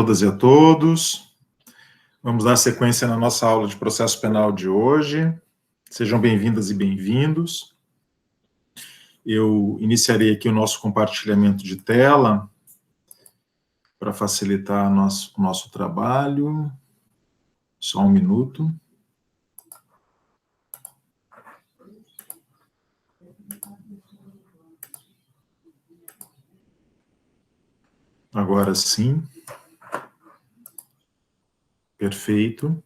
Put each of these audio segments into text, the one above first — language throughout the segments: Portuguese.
Todas e a todos. Vamos dar sequência na nossa aula de processo penal de hoje. Sejam bem-vindas e bem-vindos. Eu iniciarei aqui o nosso compartilhamento de tela para facilitar o nosso trabalho. Só um minuto. Agora sim. Perfeito.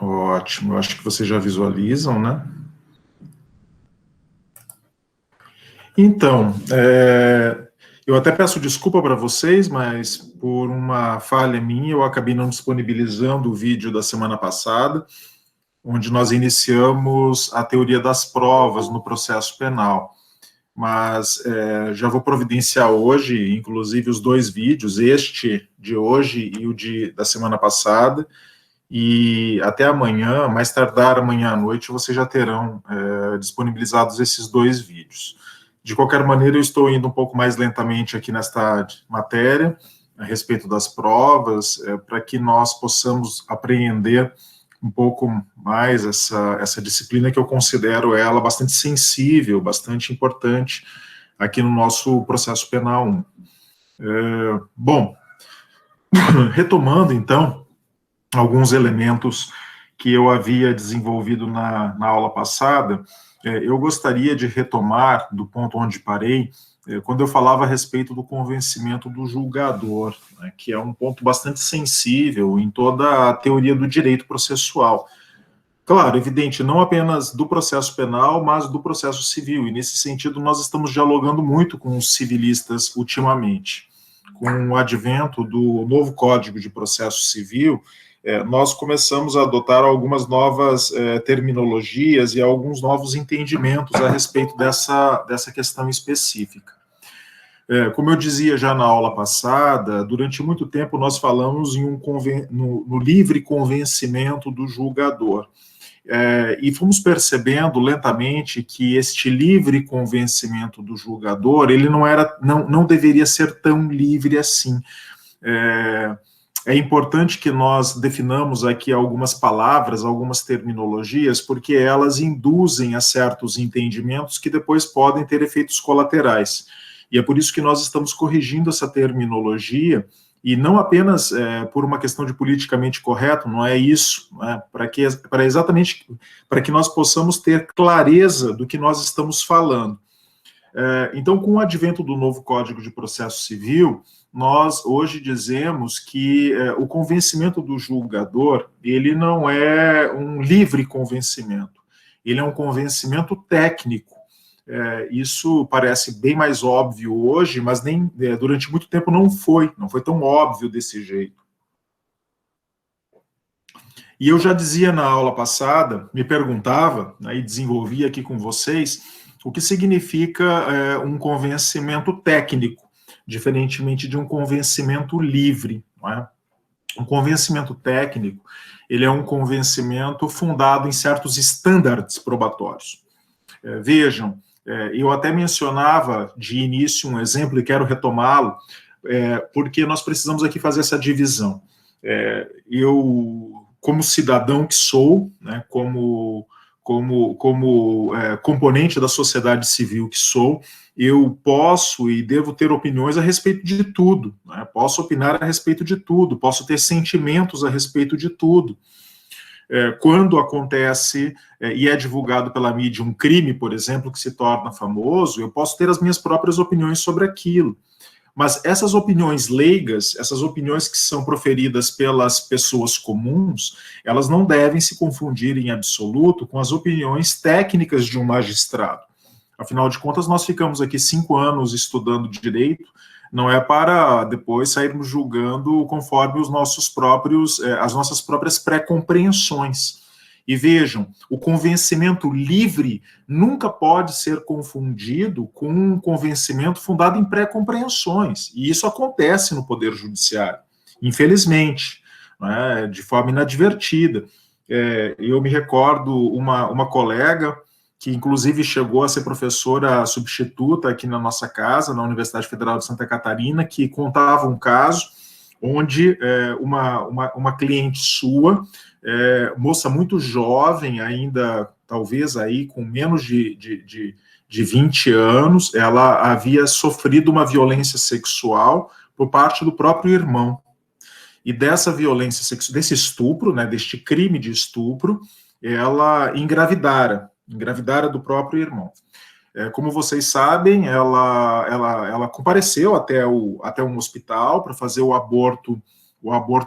Ótimo. Eu acho que vocês já visualizam, né? Então, eu até peço desculpa para vocês, mas por uma falha minha, eu acabei não disponibilizando o vídeo da semana passada, onde nós iniciamos a teoria das provas no processo penal. Mas já vou providenciar hoje, inclusive, os dois vídeos, este de hoje e o da semana passada, e até amanhã, mais tardar amanhã à noite, vocês já terão disponibilizados esses dois vídeos. De qualquer maneira, eu estou indo um pouco mais lentamente aqui nesta matéria, a respeito das provas, para que nós possamos apreender um pouco mais essa disciplina que eu considero ela bastante sensível, bastante importante aqui no nosso processo penal 1. Bom, retomando então alguns elementos que eu havia desenvolvido na aula passada, eu gostaria de retomar do ponto onde parei, quando eu falava a respeito do convencimento do julgador, né, que é um ponto bastante sensível em toda a teoria do direito processual. Claro, evidente, não apenas do processo penal, mas do processo civil, e nesse sentido nós estamos dialogando muito com os civilistas ultimamente. Com o advento do novo Código de Processo Civil, nós começamos a adotar algumas novas terminologias e alguns novos entendimentos a respeito dessa questão específica. Como eu dizia já na aula passada, durante muito tempo nós falamos no livre convencimento do julgador. E fomos percebendo lentamente que este livre convencimento do julgador, ele não deveria ser tão livre assim. É importante que nós definamos aqui algumas palavras, algumas terminologias, porque elas induzem a certos entendimentos que depois podem ter efeitos colaterais. E é por isso que nós estamos corrigindo essa terminologia, e não apenas por uma questão de politicamente correto, não é isso, né? Exatamente para que nós possamos ter clareza do que nós estamos falando. Então, com o advento do novo Código de Processo Civil, nós hoje dizemos que o convencimento do julgador, ele não é um livre convencimento, ele é um convencimento técnico. Isso parece bem mais óbvio hoje, mas durante muito tempo não foi tão óbvio desse jeito. E eu já dizia na aula passada, me perguntava, né, e desenvolvia aqui com vocês, o que significa um convencimento técnico, diferentemente de um convencimento livre, não é? Um convencimento técnico, ele é um convencimento fundado em certos estándares probatórios. Vejam, eu até mencionava de início um exemplo e quero retomá-lo, porque nós precisamos aqui fazer essa divisão. Eu, como cidadão que sou, né, como componente da sociedade civil que sou, eu posso e devo ter opiniões a respeito de tudo, né? Posso opinar a respeito de tudo, posso ter sentimentos a respeito de tudo. Quando acontece e é divulgado pela mídia um crime, por exemplo, que se torna famoso, eu posso ter as minhas próprias opiniões sobre aquilo. Mas essas opiniões leigas, essas opiniões que são proferidas pelas pessoas comuns, elas não devem se confundir em absoluto com as opiniões técnicas de um magistrado. Afinal de contas, nós ficamos aqui 5 anos estudando direito, não é para depois sairmos julgando conforme as nossas próprias pré-compreensões. E vejam, o convencimento livre nunca pode ser confundido com um convencimento fundado em pré-compreensões. E isso acontece no Poder Judiciário, infelizmente, né, de forma inadvertida. Eu me recordo uma colega que inclusive chegou a ser professora substituta aqui na nossa casa, na Universidade Federal de Santa Catarina, que contava um caso onde uma cliente sua, moça muito jovem, ainda talvez aí com menos de 20 anos, ela havia sofrido uma violência sexual por parte do próprio irmão. E dessa violência sexual, desse estupro, né, deste crime de estupro, ela engravidara do próprio irmão. Como vocês sabem, ela compareceu até um hospital para fazer o aborto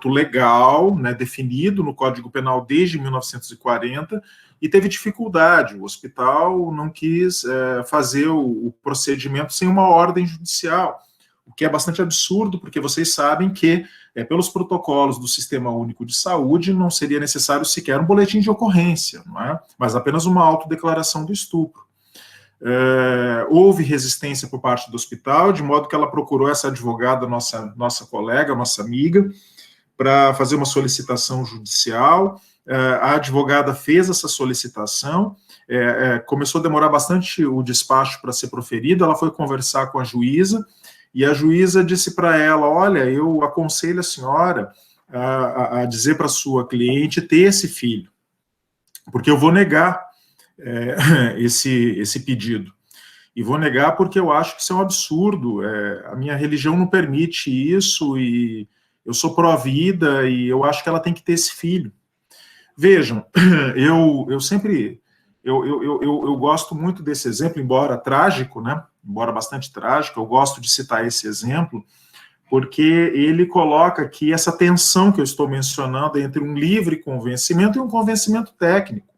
legal, né, definido no Código Penal desde 1940, e teve dificuldade. O hospital não quis fazer o procedimento sem uma ordem judicial, o que é bastante absurdo, porque vocês sabem que, pelos protocolos do Sistema Único de Saúde, não seria necessário sequer um boletim de ocorrência, não é? Mas apenas uma autodeclaração do estupro. Houve resistência por parte do hospital, de modo que ela procurou essa advogada, nossa colega, nossa amiga, para fazer uma solicitação judicial. A advogada fez essa solicitação, começou a demorar bastante o despacho para ser proferido, ela foi conversar com a juíza, e a juíza disse para ela: olha, eu aconselho a senhora a dizer para a sua cliente ter esse filho, porque eu vou negar esse pedido. E vou negar porque eu acho que isso é um absurdo. A minha religião não permite isso, e eu sou pró-vida, e eu acho que ela tem que ter esse filho. Vejam, eu sempre... Eu gosto muito desse exemplo, embora trágico, né? Embora bastante trágico, eu gosto de citar esse exemplo, porque ele coloca aqui essa tensão que eu estou mencionando entre um livre convencimento e um convencimento técnico.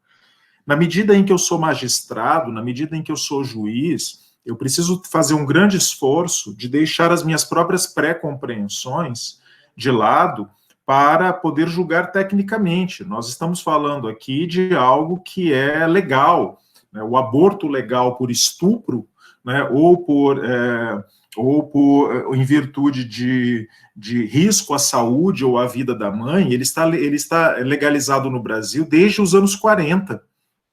Na medida em que eu sou magistrado, na medida em que eu sou juiz, eu preciso fazer um grande esforço de deixar as minhas próprias pré-compreensões de lado para poder julgar tecnicamente. Nós estamos falando aqui de algo que é legal, né? O aborto legal por estupro, né? ou em virtude de risco à saúde ou à vida da mãe, ele está legalizado no Brasil desde os anos 40.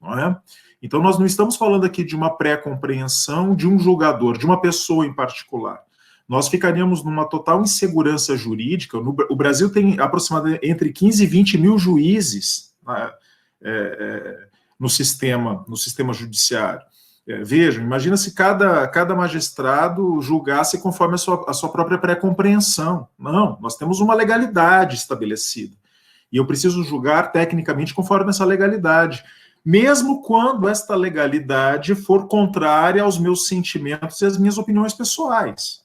Não é? Então, nós não estamos falando aqui de uma pré-compreensão de um julgador, de uma pessoa em particular. Nós ficaríamos numa total insegurança jurídica. O Brasil tem aproximadamente entre 15 e 20 mil juízes, né, no sistema judiciário. Vejam, imagina se cada magistrado julgasse conforme a sua própria pré-compreensão. Não, nós temos uma legalidade estabelecida. E eu preciso julgar tecnicamente conforme essa legalidade, mesmo quando esta legalidade for contrária aos meus sentimentos e às minhas opiniões pessoais.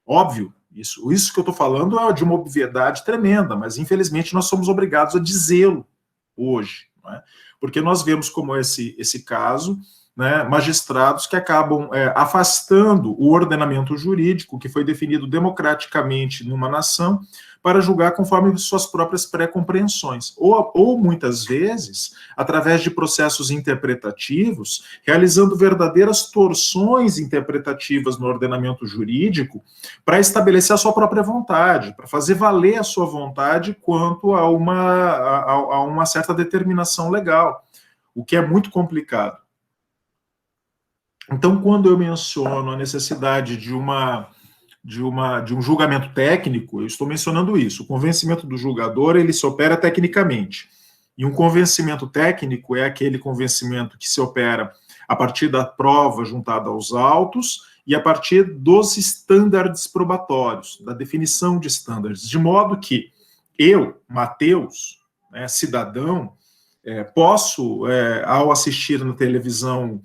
Óbvio, isso que eu estou falando é de uma obviedade tremenda, mas infelizmente nós somos obrigados a dizê-lo hoje, não é? Porque nós vemos como esse caso, né, magistrados que acabam afastando o ordenamento jurídico que foi definido democraticamente numa nação para julgar conforme suas próprias pré-compreensões, ou muitas vezes, através de processos interpretativos, realizando verdadeiras torções interpretativas no ordenamento jurídico para estabelecer a sua própria vontade, para fazer valer a sua vontade quanto a uma certa determinação legal, o que é muito complicado. Então, quando eu menciono a necessidade de um julgamento técnico, eu estou mencionando isso. O convencimento do julgador, ele se opera tecnicamente. E um convencimento técnico é aquele convencimento que se opera a partir da prova juntada aos autos e a partir dos estándares probatórios, da definição de estándares, de modo que eu, Mateus, cidadão, posso, ao assistir na televisão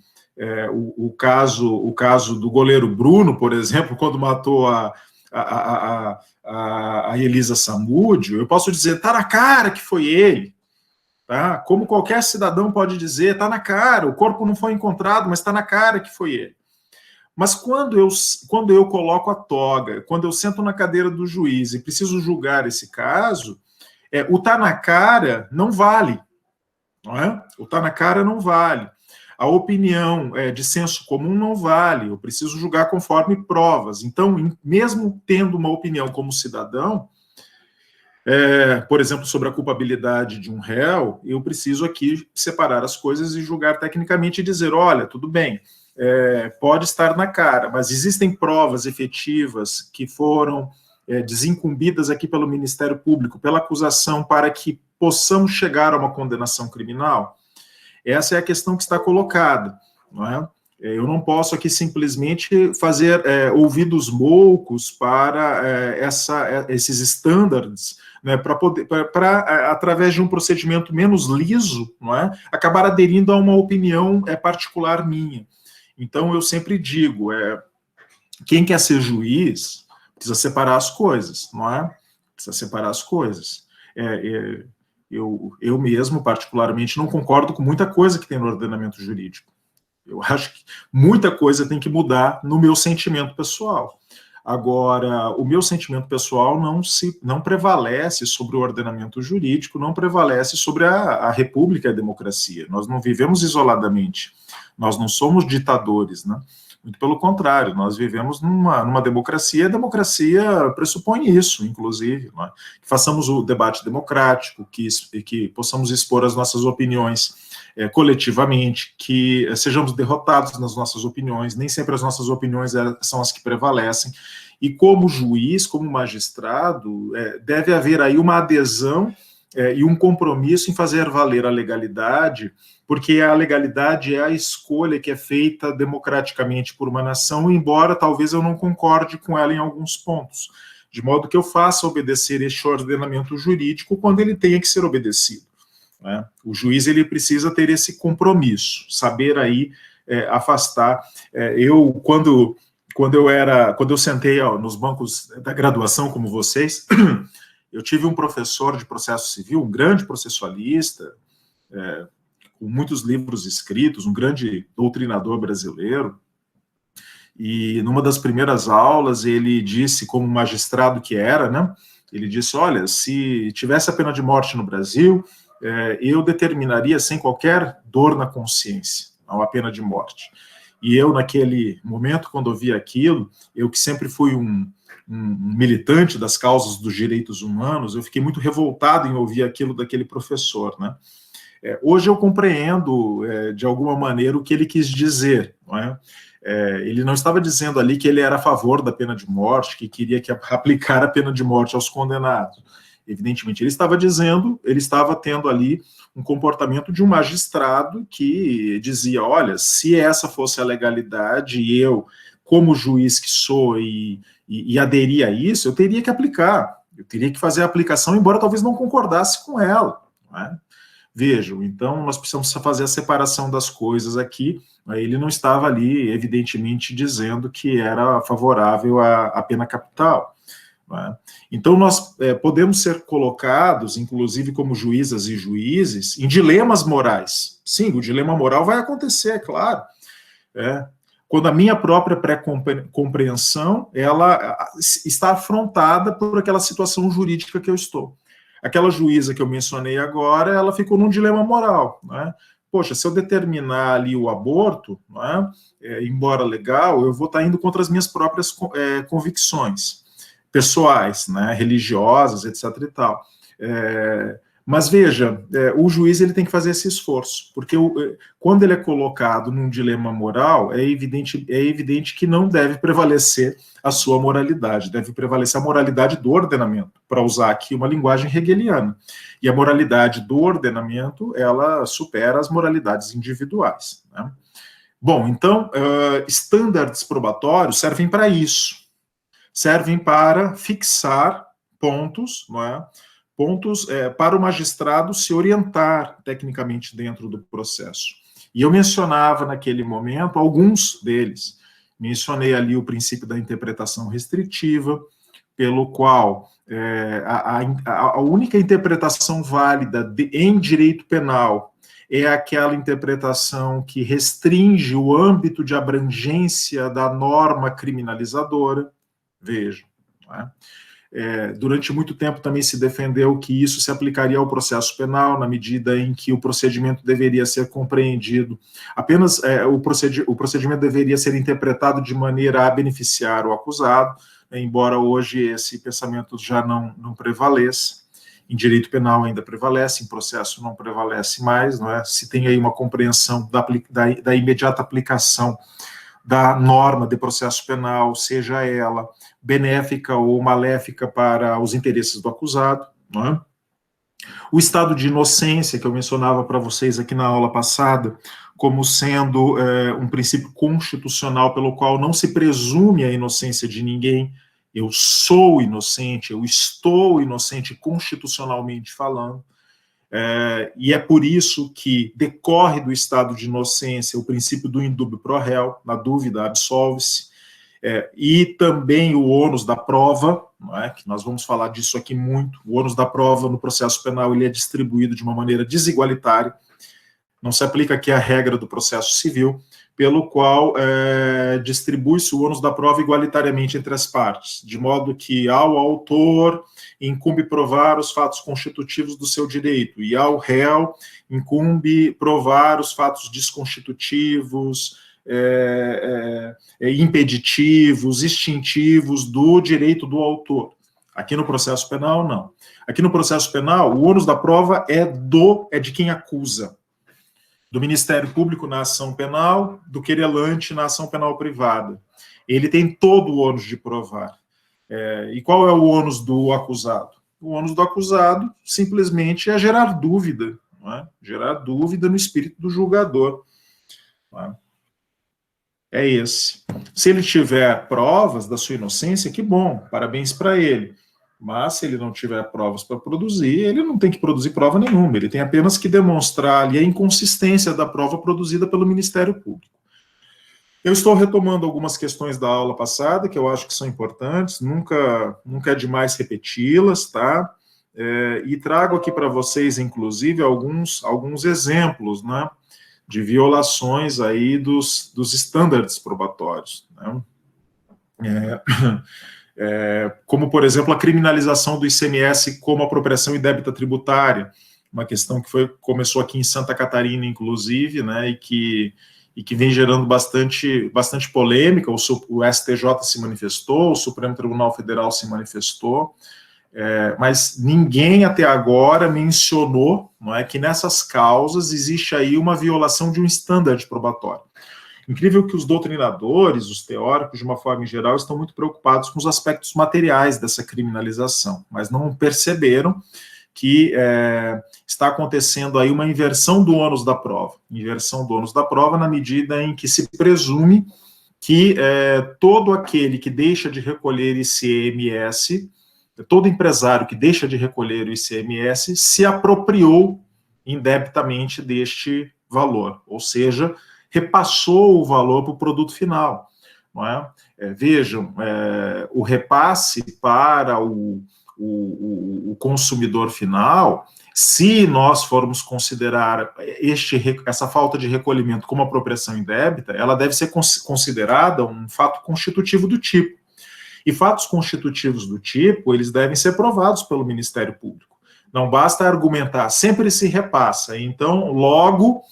o caso do goleiro Bruno, por exemplo, quando matou a Elisa Samúdio, eu posso dizer, tá na cara que foi ele, tá? Como qualquer cidadão pode dizer, tá na cara, o corpo não foi encontrado, mas tá na cara que foi ele. Mas quando eu coloco a toga, quando eu sento na cadeira do juiz e preciso julgar esse caso, o tá na cara não vale, não é? O tá na cara não vale. A opinião de senso comum não vale, eu preciso julgar conforme provas. Então, mesmo tendo uma opinião como cidadão, Por exemplo, sobre a culpabilidade de um réu, eu preciso aqui separar as coisas e julgar tecnicamente e dizer, olha, tudo bem, pode estar na cara, mas existem provas efetivas que foram desincumbidas aqui pelo Ministério Público, pela acusação, para que possamos chegar a uma condenação criminal? Essa é a questão que está colocada, não é? Eu não posso aqui simplesmente fazer ouvidos moucos para esses estándares, né, para através de um procedimento menos liso, não é, acabar aderindo a uma opinião particular minha. Então, eu sempre digo, quem quer ser juiz precisa separar as coisas, não é? Precisa separar as coisas. Eu mesmo, particularmente, não concordo com muita coisa que tem no ordenamento jurídico. Eu acho que muita coisa tem que mudar no meu sentimento pessoal. Agora, o meu sentimento pessoal não prevalece sobre o ordenamento jurídico, não prevalece sobre a república e a democracia. Nós não vivemos isoladamente, nós não somos ditadores, né? Muito pelo contrário, nós vivemos numa democracia, e a democracia pressupõe isso, inclusive, né? Que façamos o debate democrático, que possamos expor as nossas opiniões coletivamente, que sejamos derrotados nas nossas opiniões, nem sempre as nossas opiniões são as que prevalecem, e como juiz, como magistrado, deve haver aí uma adesão e um compromisso em fazer valer a legalidade, porque a legalidade é a escolha que é feita democraticamente por uma nação, embora talvez eu não concorde com ela em alguns pontos, de modo que eu faça obedecer este ordenamento jurídico quando ele tenha que ser obedecido. O juiz ele precisa ter esse compromisso, saber aí afastar. Quando eu sentei nos bancos da graduação como vocês, eu tive um professor de processo civil, um grande processualista, com muitos livros escritos, um grande doutrinador brasileiro, e numa das primeiras aulas ele disse, como magistrado que era, né, ele disse, olha, se tivesse a pena de morte no Brasil, eu determinaria sem qualquer dor na consciência a pena de morte. E eu, naquele momento, quando eu vi aquilo, eu que sempre fui um militante das causas dos direitos humanos, eu fiquei muito revoltado em ouvir aquilo daquele professor, né? Hoje eu compreendo, de alguma maneira, o que ele quis dizer, não é? Ele não estava dizendo ali que ele era a favor da pena de morte, que queria aplicar a pena de morte aos condenados. Evidentemente, ele estava tendo ali um comportamento de um magistrado que dizia, olha, se essa fosse a legalidade e eu, como juiz que sou e aderir a isso, eu teria que aplicar, eu teria que fazer a aplicação, embora talvez não concordasse com ela, não é? Vejam, então nós precisamos fazer a separação das coisas aqui. Ele não estava ali, evidentemente, dizendo que era favorável à pena capital. Né? Então, nós podemos ser colocados, inclusive como juízas e juízes, em dilemas morais. Sim, o dilema moral vai acontecer, é claro. Quando a minha própria pré-compreensão ela está afrontada por aquela situação jurídica que eu estou. Aquela juíza que eu mencionei agora, ela ficou num dilema moral, né? Poxa, se eu determinar ali o aborto, né, embora legal, eu vou estar indo contra as minhas próprias convicções pessoais, né, religiosas, etc. e tal. Mas veja, o juiz ele tem que fazer esse esforço, porque quando ele é colocado num dilema moral, é evidente que não deve prevalecer a sua moralidade, deve prevalecer a moralidade do ordenamento, para usar aqui uma linguagem hegeliana. E a moralidade do ordenamento, ela supera as moralidades individuais, né? Bom, então, estándares probatórios servem para isso, servem para fixar pontos, não é? Pontos para o magistrado se orientar tecnicamente dentro do processo. E eu mencionava naquele momento alguns deles. Mencionei ali o princípio da interpretação restritiva, pelo qual a única interpretação válida em direito penal é aquela interpretação que restringe o âmbito de abrangência da norma criminalizadora. Vejam, não é? Durante muito tempo também se defendeu que isso se aplicaria ao processo penal, na medida em que o procedimento deveria ser compreendido, apenas o procedimento deveria ser interpretado de maneira a beneficiar o acusado, embora hoje esse pensamento já não prevaleça. Em direito penal ainda prevalece, em processo não prevalece mais, não é? Se tem aí uma compreensão da imediata aplicação da norma de processo penal, seja ela benéfica ou maléfica para os interesses do acusado, não é? O estado de inocência, que eu mencionava para vocês aqui na aula passada, como sendo um princípio constitucional pelo qual não se presume a inocência de ninguém. Eu sou inocente, eu estou inocente constitucionalmente falando, e é por isso que decorre do estado de inocência o princípio do indubio pro réu, na dúvida absolve-se, e também o ônus da prova, não é? Que nós vamos falar disso aqui muito. O ônus da prova no processo penal ele é distribuído de uma maneira desigualitária, não se aplica aqui a regra do processo civil, pelo qual distribui-se o ônus da prova igualitariamente entre as partes, de modo que ao autor incumbe provar os fatos constitutivos do seu direito, e ao réu incumbe provar os fatos desconstitutivos, impeditivos, extintivos do direito do autor. Aqui no processo penal, não. Aqui no processo penal, o ônus da prova é de quem acusa. Do Ministério Público na ação penal, do querelante na ação penal privada. Ele tem todo o ônus de provar. E qual é o ônus do acusado? O ônus do acusado simplesmente é gerar dúvida, não é? Gerar dúvida no espírito do julgador. Não é? É esse. Se ele tiver provas da sua inocência, que bom, parabéns para ele. Mas se ele não tiver provas para produzir, ele não tem que produzir prova nenhuma, ele tem apenas que demonstrar ali a inconsistência da prova produzida pelo Ministério Público. Eu estou retomando algumas questões da aula passada, que eu acho que são importantes, nunca é demais repeti-las, tá? E trago aqui para vocês, inclusive, alguns exemplos, né, de violações aí dos estándares probatórios, né? Como, por exemplo, a criminalização do ICMS como apropriação indébita tributária, uma questão que começou aqui em Santa Catarina, inclusive, né, e que vem gerando bastante polêmica. O STJ se manifestou, o Supremo Tribunal Federal se manifestou, mas ninguém até agora mencionou, não é, que nessas causas existe aí uma violação de um standard probatório. Incrível que os doutrinadores, os teóricos, de uma forma geral, estão muito preocupados com os aspectos materiais dessa criminalização, mas não perceberam que está acontecendo aí uma inversão do ônus da prova. Inversão do ônus da prova na medida em que se presume que todo aquele que deixa de recolher ICMS, todo empresário que deixa de recolher o ICMS, se apropriou indebitamente deste valor, ou seja, repassou o valor para o produto final. Não é? Vejam, o repasse para o consumidor final, se nós formos considerar essa falta de recolhimento como apropriação indébita, ela deve ser considerada um fato constitutivo do tipo. E fatos constitutivos do tipo, eles devem ser provados pelo Ministério Público. Não basta argumentar, sempre se repassa, então logo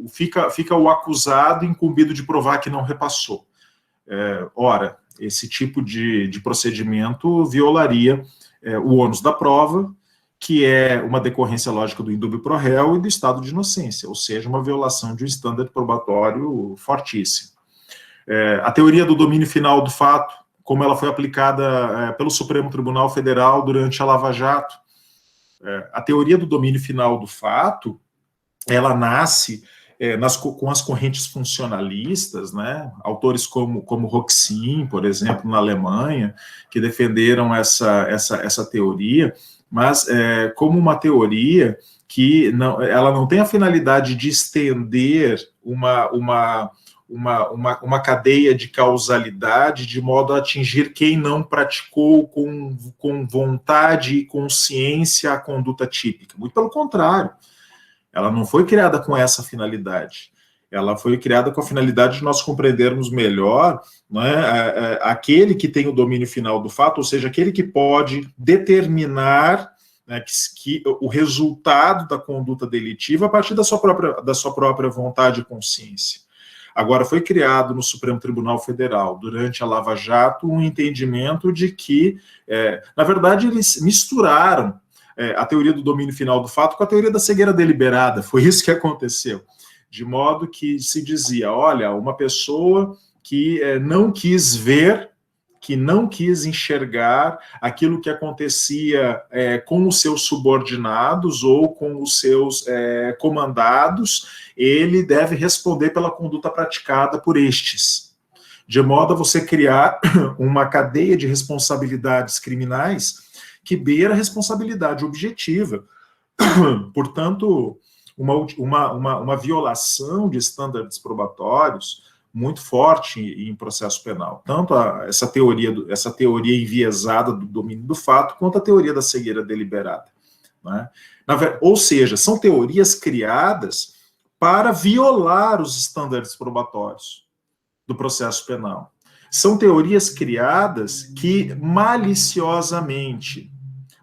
fica o acusado incumbido de provar que não repassou. Ora, esse tipo de procedimento violaria o ônus da prova, que é uma decorrência lógica do indúbio pro réu e do estado de inocência, ou seja, uma violação de um standard probatório fortíssimo. A teoria do domínio final do fato, como ela foi aplicada pelo Supremo Tribunal Federal durante a Lava Jato, a teoria do domínio final do fato, ela nasce com as correntes funcionalistas, né? Autores como Roxin, por exemplo, na Alemanha, que defenderam essa teoria, mas como uma teoria que ela não tem a finalidade de estender uma cadeia de causalidade de modo a atingir quem não praticou com vontade e consciência a conduta típica. Muito pelo contrário, ela não foi criada com essa finalidade. Ela foi criada com a finalidade de nós compreendermos melhor, né, aquele que tem o domínio final do fato, ou seja, aquele que pode determinar, né, que o resultado da conduta delitiva a partir da sua própria vontade e consciência. Agora, foi criado no Supremo Tribunal Federal, durante a Lava Jato, um entendimento de que, na verdade, eles misturaram a teoria do domínio final do fato com a teoria da cegueira deliberada. Foi isso que aconteceu. De modo que se dizia, olha, uma pessoa que não quis ver, que não quis enxergar aquilo que acontecia com os seus subordinados ou com os seus comandados, ele deve responder pela conduta praticada por estes. De modo a você criar uma cadeia de responsabilidades criminais que beira a responsabilidade objetiva. Portanto, uma violação de estándares probatórios muito forte em processo penal. Tanto essa teoria enviesada do domínio do fato, quanto a teoria da cegueira deliberada. Né? Ou seja, são teorias criadas para violar os estándares probatórios do processo penal. São teorias criadas que maliciosamente,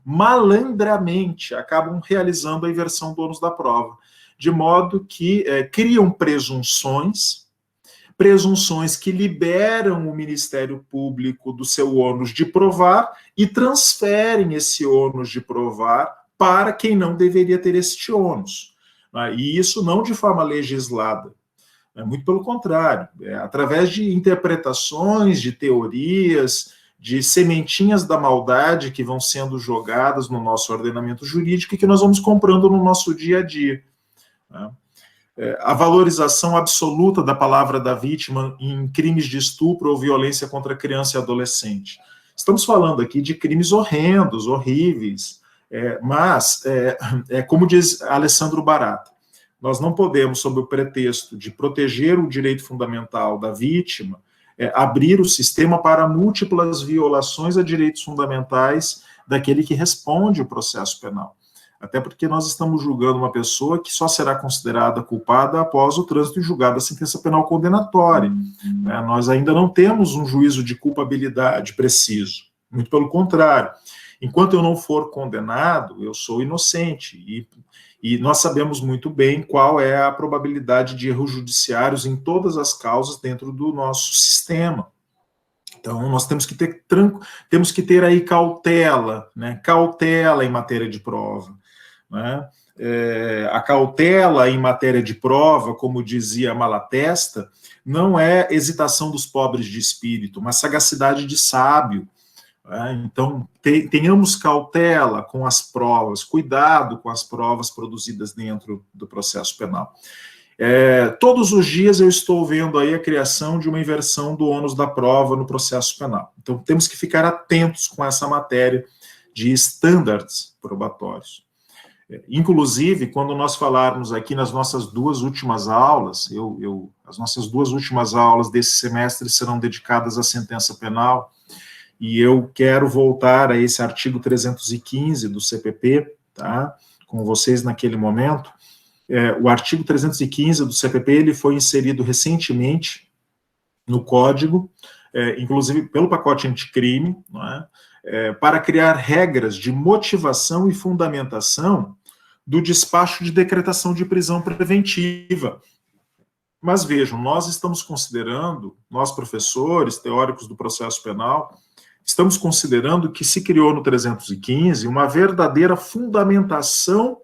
malandramente, acabam realizando a inversão do ônus da prova, de modo que criam presunções que liberam o Ministério Público do seu ônus de provar e transferem esse ônus de provar para quem não deveria ter este ônus. E isso não de forma legislada, muito pelo contrário, através de interpretações, de teorias, de sementinhas da maldade que vão sendo jogadas no nosso ordenamento jurídico e que nós vamos comprando no nosso dia a dia. A valorização absoluta da palavra da vítima em crimes de estupro ou violência contra criança e adolescente. Estamos falando aqui de crimes horrendos, horríveis, mas, como diz Alessandro Barata, nós não podemos, sob o pretexto de proteger o direito fundamental da vítima, abrir o sistema para múltiplas violações a direitos fundamentais daquele que responde o processo penal. Até porque nós estamos julgando uma pessoa que só será considerada culpada após o trânsito em julgado da sentença penal condenatória. Nós ainda não temos um juízo de culpabilidade preciso. Muito pelo contrário. Enquanto eu não for condenado, eu sou inocente. E nós sabemos muito bem qual é a probabilidade de erros judiciários em todas as causas dentro do nosso sistema. Então, nós temos que ter aí cautela, né? Cautela em matéria de prova. Né? A cautela em matéria de prova, como dizia Malatesta, não é hesitação dos pobres de espírito, mas sagacidade de sábio. Então, tenhamos cautela com as provas, cuidado com as provas produzidas dentro do processo penal. Todos os dias eu estou vendo aí a criação de uma inversão do ônus da prova no processo penal. Então, temos que ficar atentos com essa matéria de estándares probatórios. Inclusive, quando nós falarmos aqui nas nossas duas últimas aulas, as nossas duas últimas aulas desse semestre serão dedicadas à sentença penal, e eu quero voltar a esse artigo 315 do CPP, tá, com vocês naquele momento. O artigo 315 do CPP, ele foi inserido recentemente no Código, inclusive pelo pacote anticrime, não é? Para criar regras de motivação e fundamentação do despacho de decretação de prisão preventiva. Mas vejam, nós estamos considerando, nós professores, teóricos do processo penal, estamos considerando que se criou no 315 uma verdadeira fundamentação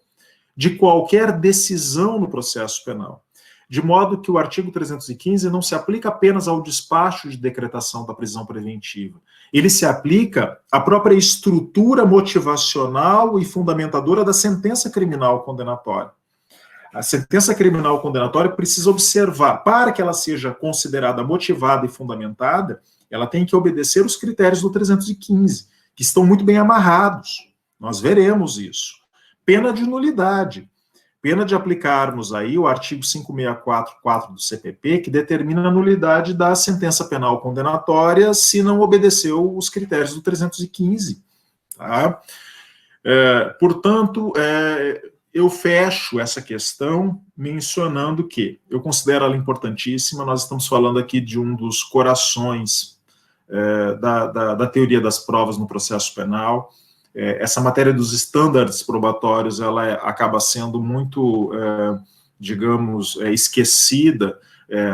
de qualquer decisão no processo penal. De modo que o artigo 315 não se aplica apenas ao despacho de decretação da prisão preventiva. Ele se aplica à própria estrutura motivacional e fundamentadora da sentença criminal condenatória. A sentença criminal condenatória precisa observar, para que ela seja considerada motivada e fundamentada, ela tem que obedecer os critérios do 315, que estão muito bem amarrados. Nós veremos isso. Pena de nulidade. Pena de aplicarmos aí o artigo 564.4 do CPP, que determina a nulidade da sentença penal condenatória se não obedeceu os critérios do 315. Tá? Portanto, eu fecho essa questão mencionando que eu considero ela importantíssima. Nós estamos falando aqui de um dos corações da teoria das provas no processo penal. Essa matéria dos estándares probatórios, ela acaba sendo muito, digamos, esquecida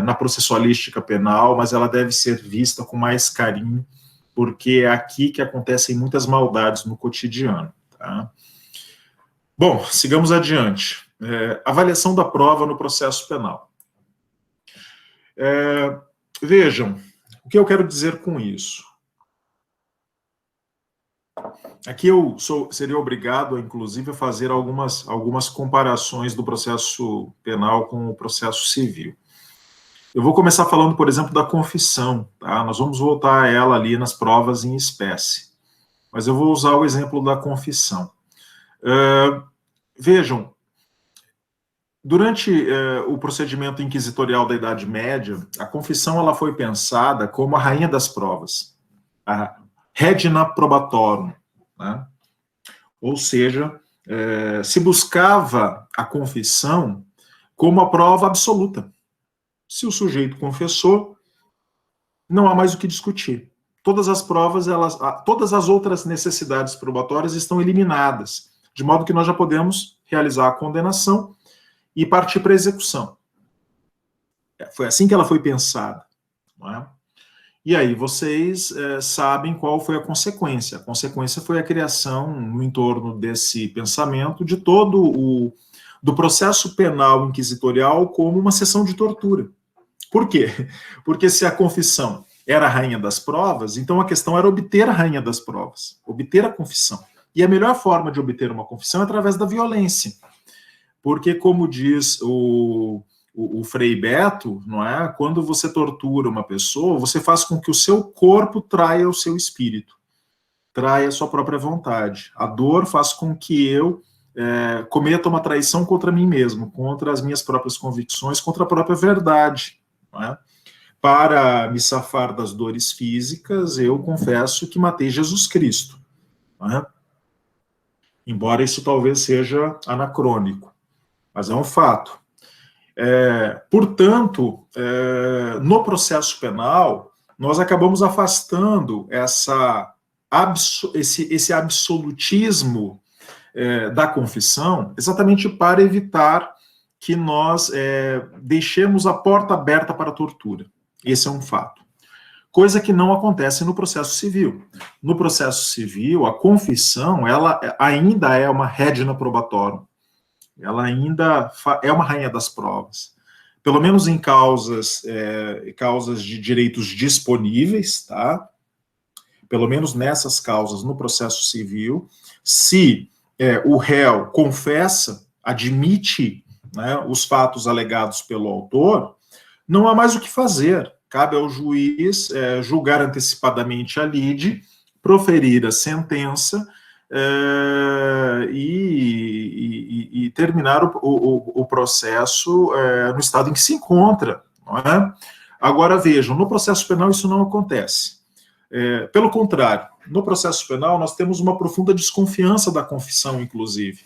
na processualística penal, mas ela deve ser vista com mais carinho, porque é aqui que acontecem muitas maldades no cotidiano. Tá? Bom, sigamos adiante. Avaliação da prova no processo penal. Vejam, o que eu quero dizer com isso? Aqui eu seria obrigado, inclusive, a fazer algumas comparações do processo penal com o processo civil. Eu vou começar falando, por exemplo, da confissão. Tá? Nós vamos voltar a ela ali nas provas em espécie. Mas eu vou usar o exemplo da confissão. Vejam, durante o procedimento inquisitorial da Idade Média, a confissão ela foi pensada como a rainha das provas, a regina probatorum, né? Ou seja, se buscava a confissão como a prova absoluta. Se o sujeito confessou, não há mais o que discutir. Todas as provas, todas as outras necessidades probatórias estão eliminadas, de modo que nós já podemos realizar a condenação e partir para a execução. Foi assim que ela foi pensada. Não é? E aí vocês sabem qual foi a consequência. A consequência foi a criação, no entorno desse pensamento, de do processo penal inquisitorial como uma sessão de tortura. Por quê? Porque se a confissão era a rainha das provas, então a questão era obter a rainha das provas, obter a confissão. E a melhor forma de obter uma confissão é através da violência. Porque, como diz o Frei Beto, não é? Quando você tortura uma pessoa, você faz com que o seu corpo traia o seu espírito, traia a sua própria vontade. A dor faz com que eu cometa uma traição contra mim mesmo, contra as minhas próprias convicções, contra a própria verdade. Não é? Para me safar das dores físicas, eu confesso que matei Jesus Cristo. Não é? Embora isso talvez seja anacrônico, mas é um fato. Portanto, no processo penal, nós acabamos afastando esse absolutismo da confissão, exatamente para evitar que nós deixemos a porta aberta para a tortura. Esse é um fato. Coisa que não acontece no processo civil. No processo civil, a confissão, ela ainda é uma regina probatorum. Ela ainda é uma rainha das provas. Pelo menos em causas de direitos disponíveis, tá? Pelo menos nessas causas no processo civil, se o réu confessa, admite, né, os fatos alegados pelo autor, não há mais o que fazer. Cabe ao juiz julgar antecipadamente a lide, proferir a sentença e terminar o processo no estado em que se encontra. Não é? Agora, vejam, no processo penal isso não acontece. Pelo contrário, no processo penal nós temos uma profunda desconfiança da confissão, inclusive.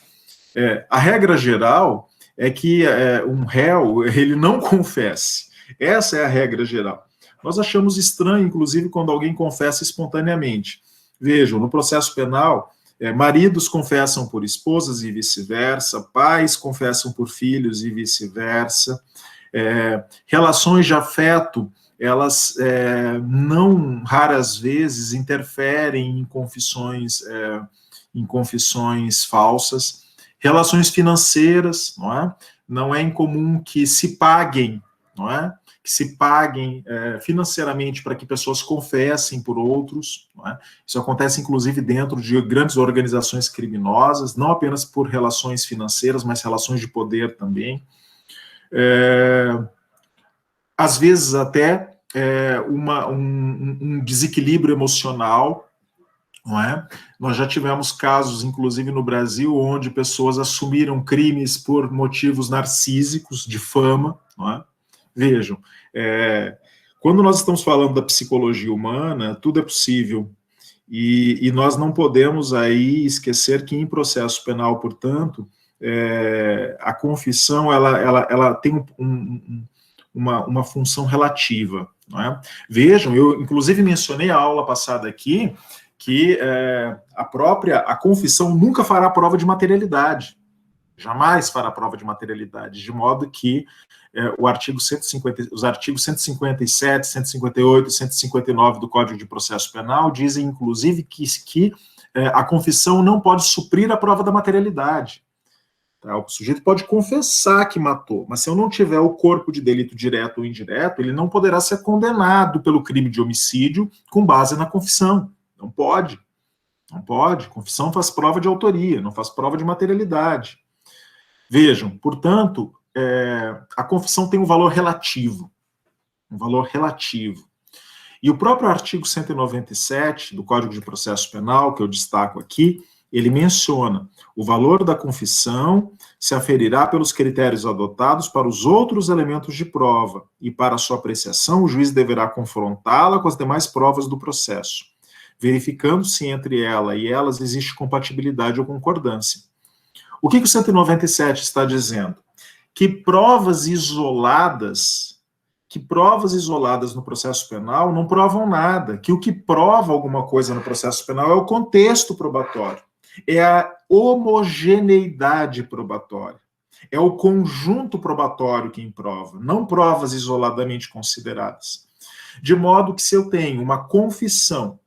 A regra geral é que um réu ele não confesse. Essa é a regra geral. Nós achamos estranho, inclusive, quando alguém confessa espontaneamente. Vejam, no processo penal, maridos confessam por esposas e vice-versa, pais confessam por filhos e vice-versa. Relações de afeto, elas não raras vezes interferem em confissões falsas. Relações financeiras, não é? Não é incomum que se paguem, não é? Que se paguem financeiramente para que pessoas confessem por outros. Não é? Isso acontece, inclusive, dentro de grandes organizações criminosas, não apenas por relações financeiras, mas relações de poder também. Às vezes, até um desequilíbrio emocional. Não é? Nós já tivemos casos, inclusive no Brasil, onde pessoas assumiram crimes por motivos narcísicos, de fama, não é? Vejam, quando nós estamos falando da psicologia humana, tudo é possível, e nós não podemos aí esquecer que em processo penal, portanto, a confissão, ela tem uma função relativa, não é? Vejam, eu inclusive mencionei a aula passada aqui, que a confissão nunca fará prova de materialidade, jamais fará prova de materialidade, de modo que os artigos 157, 158 e 159 do Código de Processo Penal dizem, inclusive, que a confissão não pode suprir a prova da materialidade. Tá? O sujeito pode confessar que matou, mas se eu não tiver o corpo de delito direto ou indireto, ele não poderá ser condenado pelo crime de homicídio com base na confissão. Não pode. Não pode. Confissão faz prova de autoria, não faz prova de materialidade. Vejam, portanto, a confissão tem um valor relativo. Um valor relativo. E o próprio artigo 197 do Código de Processo Penal, que eu destaco aqui, ele menciona: o valor da confissão se aferirá pelos critérios adotados para os outros elementos de prova, e para sua apreciação o juiz deverá confrontá-la com as demais provas do processo, verificando se entre ela e elas existe compatibilidade ou concordância. O que o 197 está dizendo? Que provas isoladas no processo penal não provam nada, que o que prova alguma coisa no processo penal é o contexto probatório, é a homogeneidade probatória, é o conjunto probatório quem prova, não provas isoladamente consideradas. De modo que se eu tenho uma confissão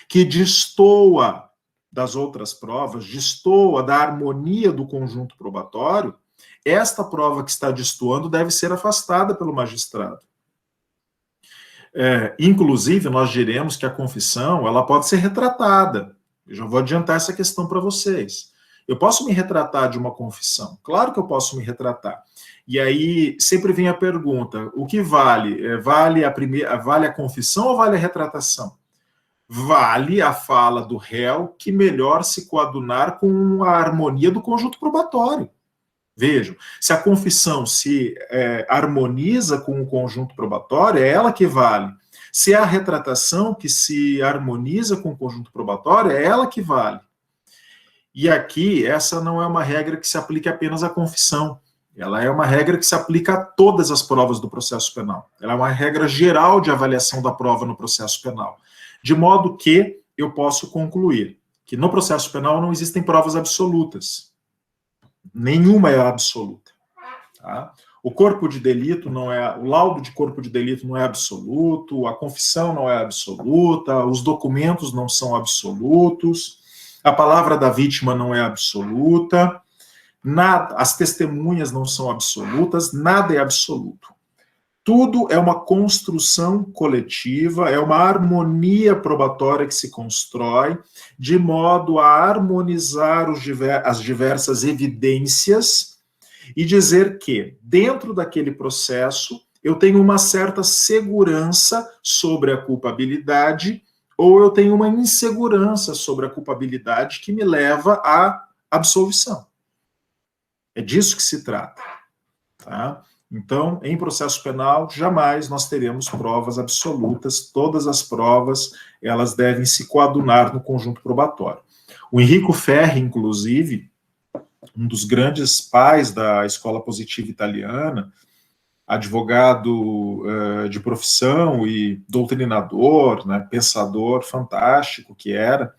que destoa das outras provas, destoa da harmonia do conjunto probatório, esta prova que está destoando deve ser afastada pelo magistrado. Inclusive, nós diremos que a confissão ela pode ser retratada. Eu já vou adiantar essa questão para vocês. Eu posso me retratar de uma confissão? Claro que eu posso me retratar. E aí sempre vem a pergunta: o que vale? Vale a confissão ou vale a retratação? Vale a fala do réu que melhor se coadunar com a harmonia do conjunto probatório. Vejam, se a confissão se harmoniza com o conjunto probatório, é ela que vale. Se é a retratação que se harmoniza com o conjunto probatório, é ela que vale. E aqui, essa não é uma regra que se aplique apenas à confissão. Ela é uma regra que se aplica a todas as provas do processo penal. Ela é uma regra geral de avaliação da prova no processo penal. De modo que eu posso concluir que no processo penal não existem provas absolutas. Nenhuma é absoluta. Tá? O corpo de delito o laudo de corpo de delito não é absoluto, a confissão não é absoluta, os documentos não são absolutos, a palavra da vítima não é absoluta, as testemunhas não são absolutas, nada é absoluto. Tudo é uma construção coletiva, é uma harmonia probatória que se constrói de modo a harmonizar as diversas evidências e dizer que, dentro daquele processo, eu tenho uma certa segurança sobre a culpabilidade ou eu tenho uma insegurança sobre a culpabilidade que me leva à absolvição. É disso que se trata. Tá? Então, em processo penal, jamais nós teremos provas absolutas. Todas as provas, elas devem se coadunar no conjunto probatório. O Enrico Ferri, inclusive, um dos grandes pais da escola positiva italiana, advogado de profissão e doutrinador, né, pensador fantástico que era,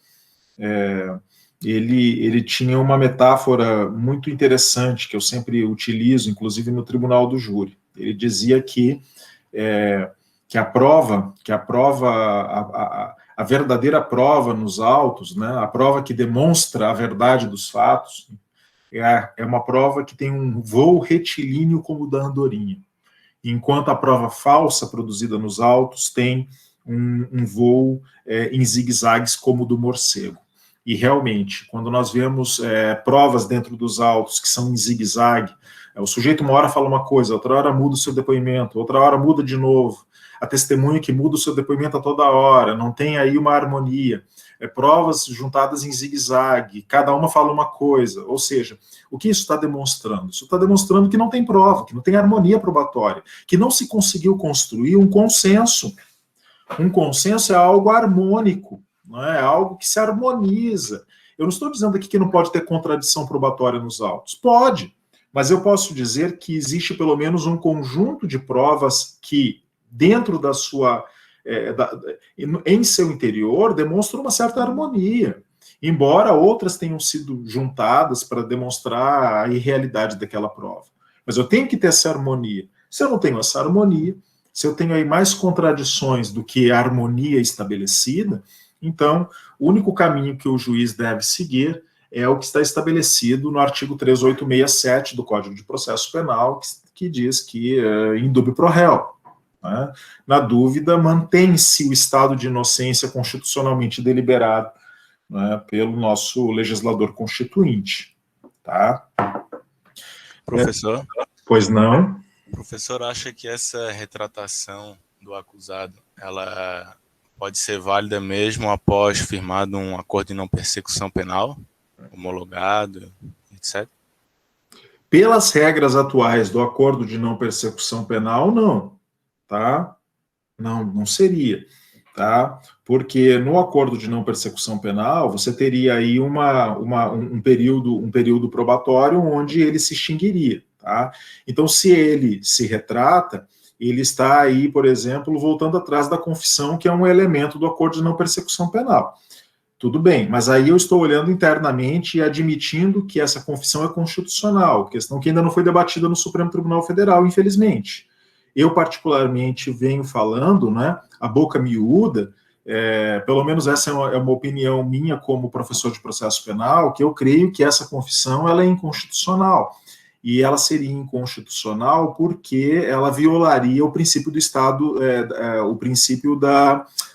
ele tinha uma metáfora muito interessante, que eu sempre utilizo, inclusive no tribunal do júri. Ele dizia que a verdadeira prova nos autos, né, a prova que demonstra a verdade dos fatos, é uma prova que tem um voo retilíneo como o da andorinha, enquanto a prova falsa produzida nos autos tem um voo em zigue-zagues como o do morcego. E realmente, quando nós vemos provas dentro dos autos que são em zigue-zague, o sujeito uma hora fala uma coisa, outra hora muda o seu depoimento, outra hora muda de novo, a testemunha que muda o seu depoimento a toda hora, não tem aí uma harmonia, provas juntadas em zigue-zague, cada uma fala uma coisa, ou seja, o que isso está demonstrando? Isso está demonstrando que não tem prova, que não tem harmonia probatória, que não se conseguiu construir um consenso. Um consenso é algo harmônico, não é algo que se harmoniza. Eu não estou dizendo aqui que não pode ter contradição probatória nos autos. Pode, mas eu posso dizer que existe pelo menos um conjunto de provas que, dentro da sua... em seu interior, demonstram uma certa harmonia, embora outras tenham sido juntadas para demonstrar a irrealidade daquela prova. Mas eu tenho que ter essa harmonia. Se eu não tenho essa harmonia, se eu tenho aí mais contradições do que a harmonia estabelecida, então o único caminho que o juiz deve seguir é o que está estabelecido no artigo 3867 do Código de Processo Penal, que diz que in dubio pro réu. Né? Na dúvida, mantém-se o estado de inocência constitucionalmente deliberado, né, pelo nosso legislador constituinte. Tá? Professor? Pois não? O professor acha que essa retratação do acusado, ela pode ser válida mesmo após firmado um acordo de não persecução penal, homologado, etc.? Pelas regras atuais do acordo de não persecução penal, não. Tá? Não seria. Tá? Porque no acordo de não persecução penal, você teria aí um período probatório onde ele se extinguiria. Tá? Então, se ele se retrata, ele está aí, por exemplo, voltando atrás da confissão, que é um elemento do acordo de não persecução penal. Tudo bem, mas aí eu estou olhando internamente e admitindo que essa confissão é constitucional, questão que ainda não foi debatida no Supremo Tribunal Federal, infelizmente. Eu, particularmente, venho falando, né, a boca miúda, pelo menos essa é uma opinião minha como professor de processo penal, que eu creio que essa confissão ela é inconstitucional. E ela seria inconstitucional porque ela violaria o princípio do Estado, o princípio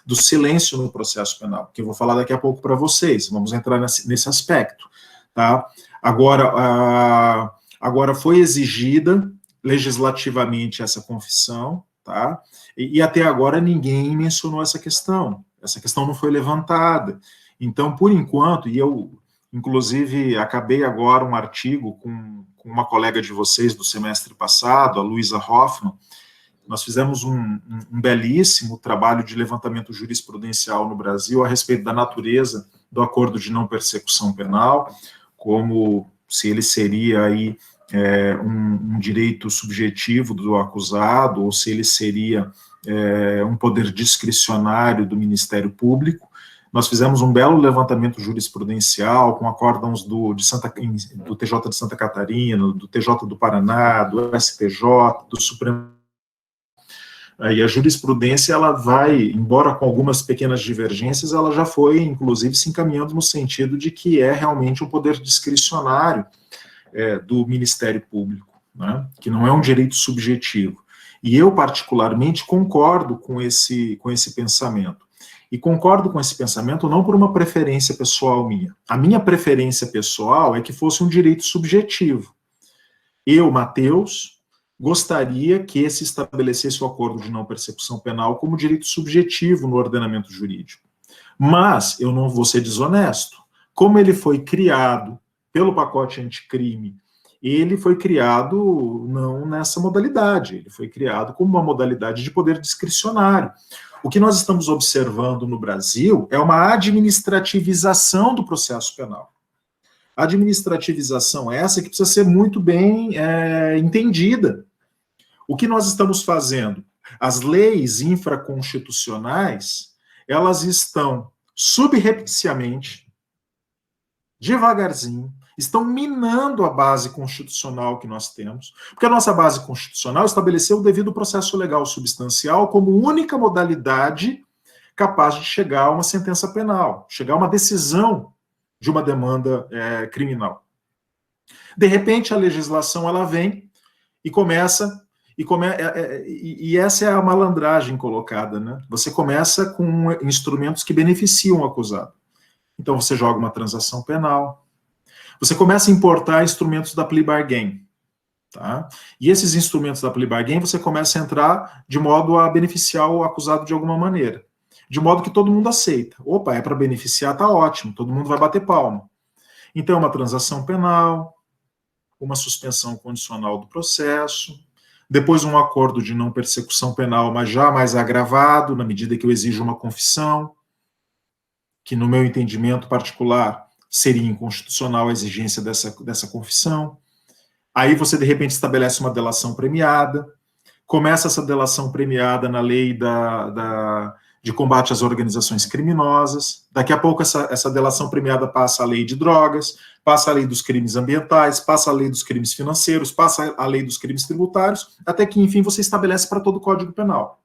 do silêncio no processo penal, que eu vou falar daqui a pouco para vocês, vamos entrar nesse aspecto. Tá? Agora foi exigida legislativamente essa confissão, tá? E até agora ninguém mencionou essa questão não foi levantada. Então, por enquanto, e eu, inclusive, acabei agora um artigo com uma colega de vocês do semestre passado, a Luísa Hoffman, nós fizemos um belíssimo trabalho de levantamento jurisprudencial no Brasil a respeito da natureza do acordo de não persecução penal, como se ele seria aí um direito subjetivo do acusado, ou se ele seria um poder discricionário do Ministério Público. Nós fizemos um belo levantamento jurisprudencial com acórdãos do TJ de Santa Catarina, do TJ do Paraná, do STJ, do Supremo. E a jurisprudência, ela vai, embora com algumas pequenas divergências, ela já foi, inclusive, se encaminhando no sentido de que é realmente um poder discricionário do Ministério Público, né, que não é um direito subjetivo. E eu, particularmente, concordo com esse pensamento. E concordo com esse pensamento não por uma preferência pessoal minha. A minha preferência pessoal é que fosse um direito subjetivo. Eu, Matheus, gostaria que se estabelecesse o acordo de não persecução penal como direito subjetivo no ordenamento jurídico. Mas eu não vou ser desonesto. Como ele foi criado pelo pacote anticrime, ele foi criado não nessa modalidade, ele foi criado como uma modalidade de poder discricionário. O que nós estamos observando no Brasil é uma administrativização do processo penal. Administrativização essa que precisa ser muito bem entendida. O que nós estamos fazendo? As leis infraconstitucionais, elas estão subrepticiamente, devagarzinho, estão minando a base constitucional que nós temos, porque a nossa base constitucional estabeleceu o devido processo legal substancial como única modalidade capaz de chegar a uma sentença penal, chegar a uma decisão de uma demanda criminal. De repente, a legislação ela vem e começa, e essa é a malandragem colocada, né? Você começa com instrumentos que beneficiam o acusado. Então, você joga uma transação penal, você começa a importar instrumentos da plea bargain, tá? E esses instrumentos da plea bargain, você começa a entrar de modo a beneficiar o acusado de alguma maneira, de modo que todo mundo aceita. Opa, é para beneficiar, tá ótimo, todo mundo vai bater palma. Então, uma transação penal, uma suspensão condicional do processo, depois um acordo de não persecução penal, mas já mais agravado, na medida que eu exijo uma confissão, que no meu entendimento particular seria inconstitucional a exigência dessa confissão. Aí você, de repente, estabelece uma delação premiada, começa essa delação premiada na lei de combate às organizações criminosas. Daqui a pouco essa delação premiada passa a lei de drogas, passa a lei dos crimes ambientais, passa a lei dos crimes financeiros, passa a lei dos crimes tributários, até que, enfim, você estabelece para todo o Código Penal.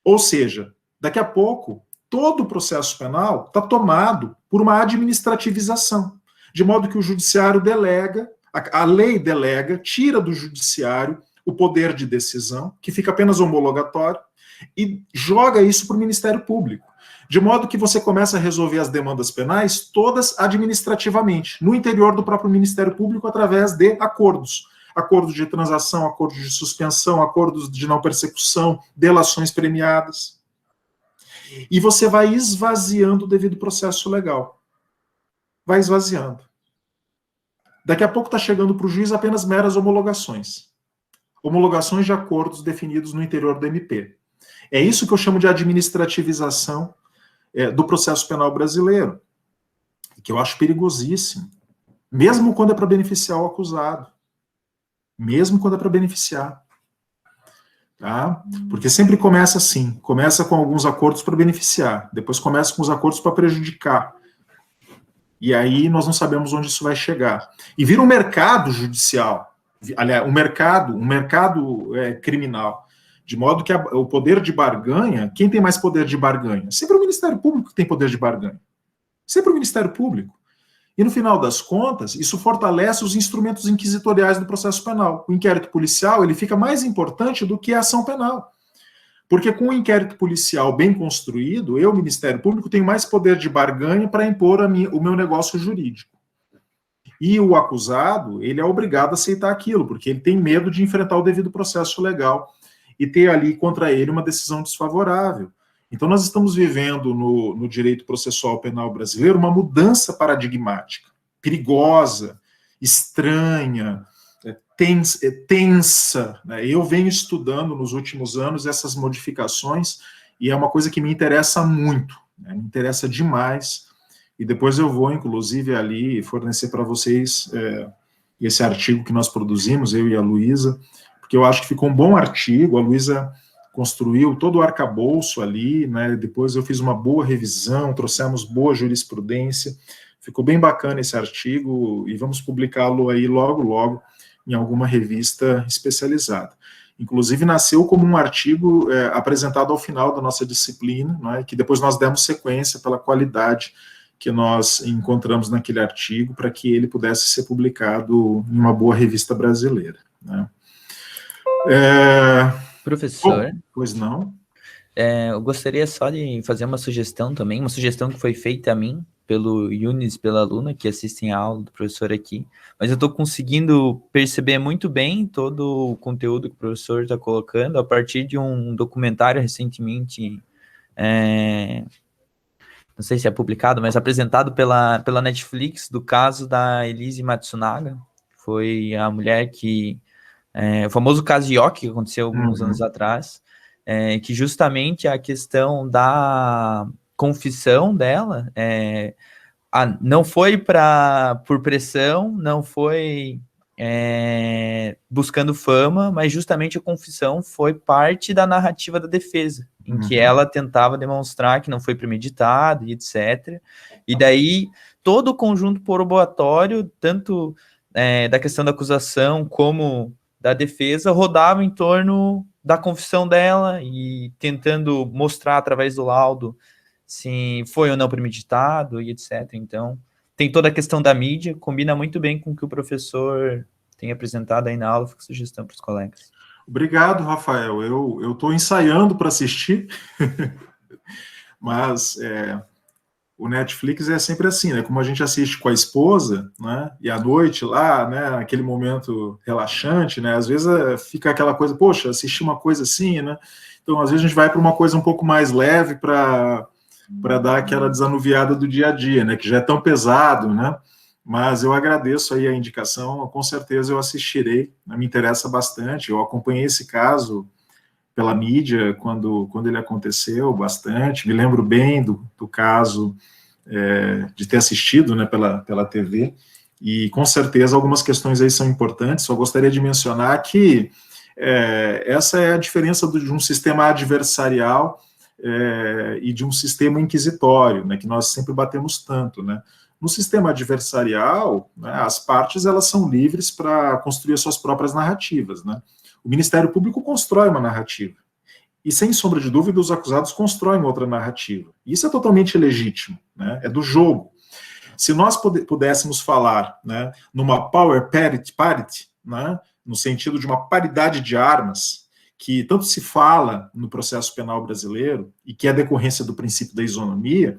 Ou seja, daqui a pouco, todo o processo penal está tomado por uma administrativização, de modo que o judiciário delega, a lei delega, tira do judiciário o poder de decisão, que fica apenas homologatório, e joga isso para o Ministério Público, de modo que você começa a resolver as demandas penais todas administrativamente, no interior do próprio Ministério Público, através de acordos. Acordos de transação, acordos de suspensão, acordos de não persecução, delações premiadas. E você vai esvaziando o devido processo legal. Vai esvaziando. Daqui a pouco está chegando para o juiz apenas meras homologações. Homologações de acordos definidos no interior do MP. É isso que eu chamo de administrativização do processo penal brasileiro, que eu acho perigosíssimo, mesmo quando é para beneficiar o acusado, mesmo quando é para beneficiar. Tá? Porque sempre começa assim, começa com alguns acordos para beneficiar, depois começa com os acordos para prejudicar, e aí nós não sabemos onde isso vai chegar. E vira um mercado judicial, aliás, um mercado criminal, de modo que o poder de barganha, quem tem mais poder de barganha? Sempre o Ministério Público que tem poder de barganha. Sempre o Ministério Público. E no final das contas, isso fortalece os instrumentos inquisitoriais do processo penal. O inquérito policial, ele fica mais importante do que a ação penal. Porque com o inquérito policial bem construído, eu, Ministério Público, tenho mais poder de barganha para impor o meu negócio jurídico. E o acusado, ele é obrigado a aceitar aquilo, porque ele tem medo de enfrentar o devido processo legal e ter ali contra ele uma decisão desfavorável. Então, nós estamos vivendo no direito processual penal brasileiro uma mudança paradigmática, perigosa, estranha, tensa. Né? Eu venho estudando nos últimos anos essas modificações e é uma coisa que me interessa muito, né? Me interessa demais. E depois eu vou, inclusive, ali fornecer para vocês esse artigo que nós produzimos, eu e a Luísa, porque eu acho que ficou um bom artigo. A Luísa construiu todo o arcabouço ali, né? Depois eu fiz uma boa revisão, trouxemos boa jurisprudência, ficou bem bacana esse artigo e vamos publicá-lo aí logo, logo em alguma revista especializada. Inclusive nasceu como um artigo apresentado ao final da nossa disciplina, né? Que depois nós demos sequência pela qualidade que nós encontramos naquele artigo para que ele pudesse ser publicado em uma boa revista brasileira, né? Professor, pois não? Eu gostaria só de fazer uma sugestão também, uma sugestão que foi feita a mim, pelo Yunis, pela aluna que assistem a aula do professor aqui, mas eu estou conseguindo perceber muito bem todo o conteúdo que o professor está colocando a partir de um documentário recentemente, não sei se é publicado, mas apresentado pela Netflix, do caso da Elise Matsunaga. Foi a mulher que... o famoso caso Yoki, que aconteceu alguns anos atrás, que justamente a questão da confissão dela não foi por pressão, não foi buscando fama, mas justamente a confissão foi parte da narrativa da defesa, em que ela tentava demonstrar que não foi premeditado e etc. E daí todo o conjunto probatório, tanto da questão da acusação como da defesa, rodava em torno da confissão dela e tentando mostrar através do laudo se foi ou não premeditado e etc. Então, tem toda a questão da mídia, combina muito bem com o que o professor tem apresentado aí na aula, fica sugestão para os colegas. Obrigado, Rafael. Eu estou ensaiando para assistir, mas o Netflix é sempre assim, né? Como a gente assiste com a esposa, né? E à noite lá, né? Aquele momento relaxante, né? Às vezes fica aquela coisa, poxa, assistir uma coisa assim, né? Então, às vezes a gente vai para uma coisa um pouco mais leve para dar aquela desanuviada do dia a dia, né? Que já é tão pesado, né? Mas eu agradeço aí a indicação, com certeza eu assistirei, né? Me interessa bastante. Eu acompanhei esse caso pela mídia quando ele aconteceu bastante, me lembro bem do caso de ter assistido, né, pela TV, e com certeza algumas questões aí são importantes. Só gostaria de mencionar que essa é a diferença de um sistema adversarial e de um sistema inquisitório, né, que nós sempre batemos tanto, né? No sistema adversarial, né, as partes elas são livres para construir as suas próprias narrativas, né? O Ministério Público constrói uma narrativa. E, sem sombra de dúvida, os acusados constroem outra narrativa. Isso é totalmente legítimo, né? É do jogo. Se nós pudéssemos falar, né, numa power parity, né, no sentido de uma paridade de armas, que tanto se fala no processo penal brasileiro, e que é decorrência do princípio da isonomia,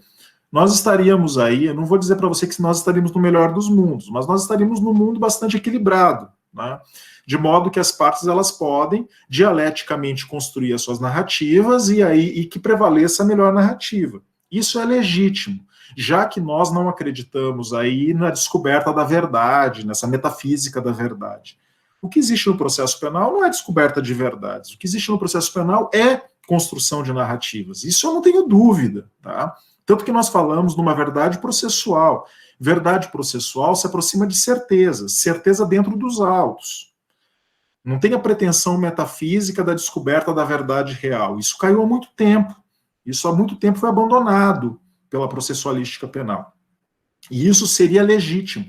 nós estaríamos aí, eu não vou dizer para você que nós estaríamos no melhor dos mundos, mas nós estaríamos num mundo bastante equilibrado, né? De modo que as partes elas podem dialeticamente construir as suas narrativas e que prevaleça a melhor narrativa. Isso é legítimo, já que nós não acreditamos aí na descoberta da verdade, nessa metafísica da verdade. O que existe no processo penal não é descoberta de verdades. O que existe no processo penal é construção de narrativas. Isso eu não tenho dúvida, tá? Tanto que nós falamos numa verdade processual. Verdade processual se aproxima de certeza, certeza dentro dos autos. Não tem a pretensão metafísica da descoberta da verdade real. Isso caiu há muito tempo. Isso há muito tempo foi abandonado pela processualística penal. E isso seria legítimo.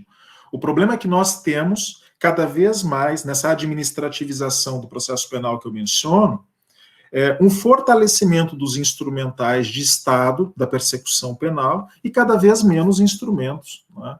O problema é que nós temos, cada vez mais, nessa administrativização do processo penal que eu menciono, um fortalecimento dos instrumentais de Estado, da persecução penal, e cada vez menos instrumentos, né,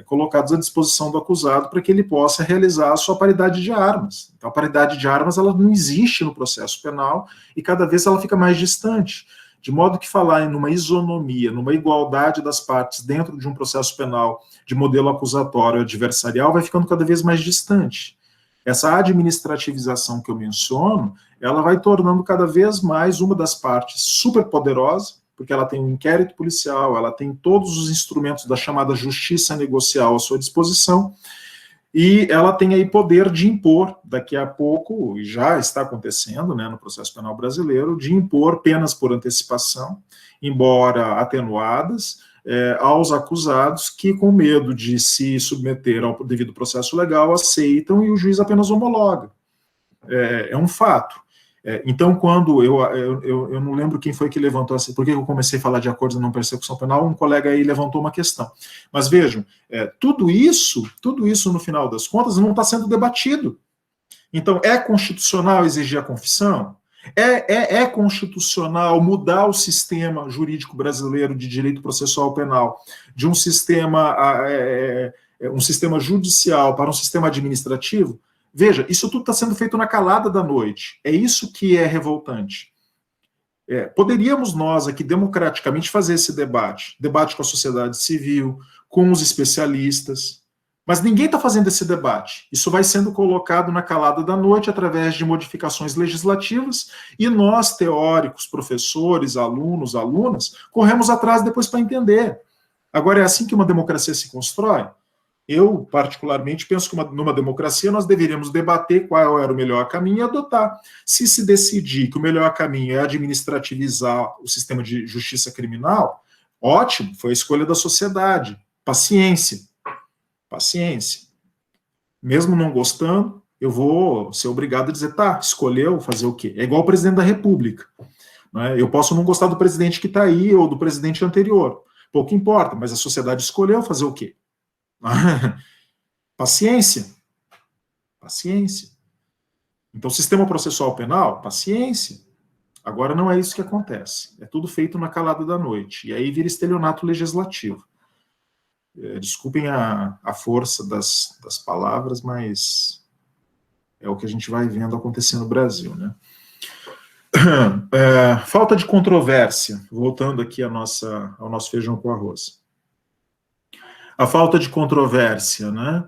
colocados à disposição do acusado para que ele possa realizar a sua paridade de armas. Então, a paridade de armas ela não existe no processo penal e cada vez ela fica mais distante. De modo que falar em uma isonomia, numa igualdade das partes dentro de um processo penal de modelo acusatório adversarial vai ficando cada vez mais distante. Essa administrativização que eu menciono, ela vai tornando cada vez mais uma das partes superpoderosa, porque ela tem um inquérito policial, ela tem todos os instrumentos da chamada justiça negocial à sua disposição, e ela tem aí poder de impor, daqui a pouco, e já está acontecendo, né, no processo penal brasileiro, de impor penas por antecipação, embora atenuadas, aos acusados que, com medo de se submeter ao devido processo legal, aceitam e o juiz apenas homologa. É um fato. Então, quando eu não lembro quem foi que levantou, por que eu comecei a falar de acordos de não persecução penal, um colega aí levantou uma questão. Mas vejam, tudo isso, no final das contas, não está sendo debatido. Então, é constitucional exigir a confissão? É constitucional mudar o sistema jurídico brasileiro de direito processual penal de um sistema judicial para um sistema administrativo? Veja, isso tudo está sendo feito na calada da noite. É isso que é revoltante. Poderíamos nós aqui democraticamente fazer esse debate com a sociedade civil, com os especialistas, mas ninguém está fazendo esse debate. Isso vai sendo colocado na calada da noite através de modificações legislativas e nós, teóricos, professores, alunos, alunas, corremos atrás depois para entender. Agora, é assim que uma democracia se constrói? Eu, particularmente, penso que numa democracia nós deveríamos debater qual era o melhor caminho e adotar. Se decidir que o melhor caminho é administrativizar o sistema de justiça criminal, ótimo, foi a escolha da sociedade. Paciência. Paciência. Mesmo não gostando, eu vou ser obrigado a dizer, tá, escolheu fazer o quê? É igual o presidente da República. Né? Eu posso não gostar do presidente que está aí ou do presidente anterior. Pouco importa, mas a sociedade escolheu fazer o quê? Paciência. Paciência. Então, sistema processual penal, paciência. Agora não é isso que acontece. É tudo feito na calada da noite. E aí vira estelionato legislativo. Desculpem a força das palavras, mas é o que a gente vai vendo acontecer no Brasil, né? Falta de controvérsia, voltando aqui ao nosso feijão com arroz. A falta de controvérsia, né?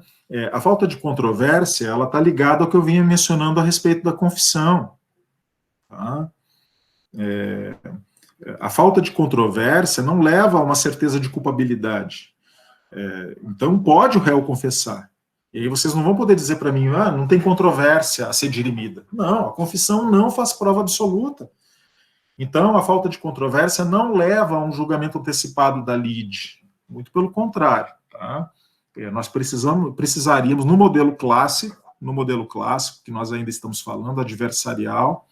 A falta de controvérsia, ela está ligada ao que eu vinha mencionando a respeito da confissão. Tá? A falta de controvérsia não leva a uma certeza de culpabilidade. Então, pode o réu confessar. E aí vocês não vão poder dizer para mim, não tem controvérsia a ser dirimida. Não, a confissão não faz prova absoluta. Então, a falta de controvérsia não leva a um julgamento antecipado da lide. Muito pelo contrário. Tá? Nós precisaríamos, no modelo clássico, que nós ainda estamos falando, adversarial,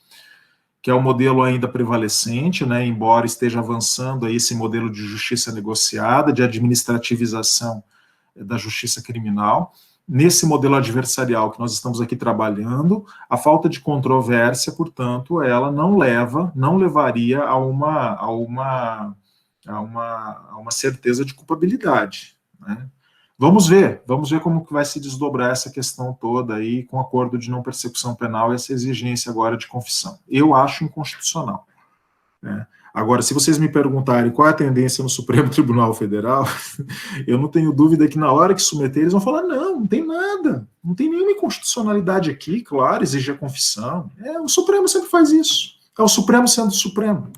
que é o modelo ainda prevalecente, né, embora esteja avançando aí esse modelo de justiça negociada, de administrativização da justiça criminal. Nesse modelo adversarial que nós estamos aqui trabalhando, a falta de controvérsia, portanto, ela não levaria a uma certeza de culpabilidade, né? Vamos ver como que vai se desdobrar essa questão toda aí com o acordo de não persecução penal e essa exigência agora de confissão. Eu acho inconstitucional, né? Agora, se vocês me perguntarem qual é a tendência no Supremo Tribunal Federal, eu não tenho dúvida que na hora que submeter, eles vão falar, não tem nada, não tem nenhuma inconstitucionalidade aqui, claro, exige a confissão. O Supremo sempre faz isso. É o Supremo sendo Supremo.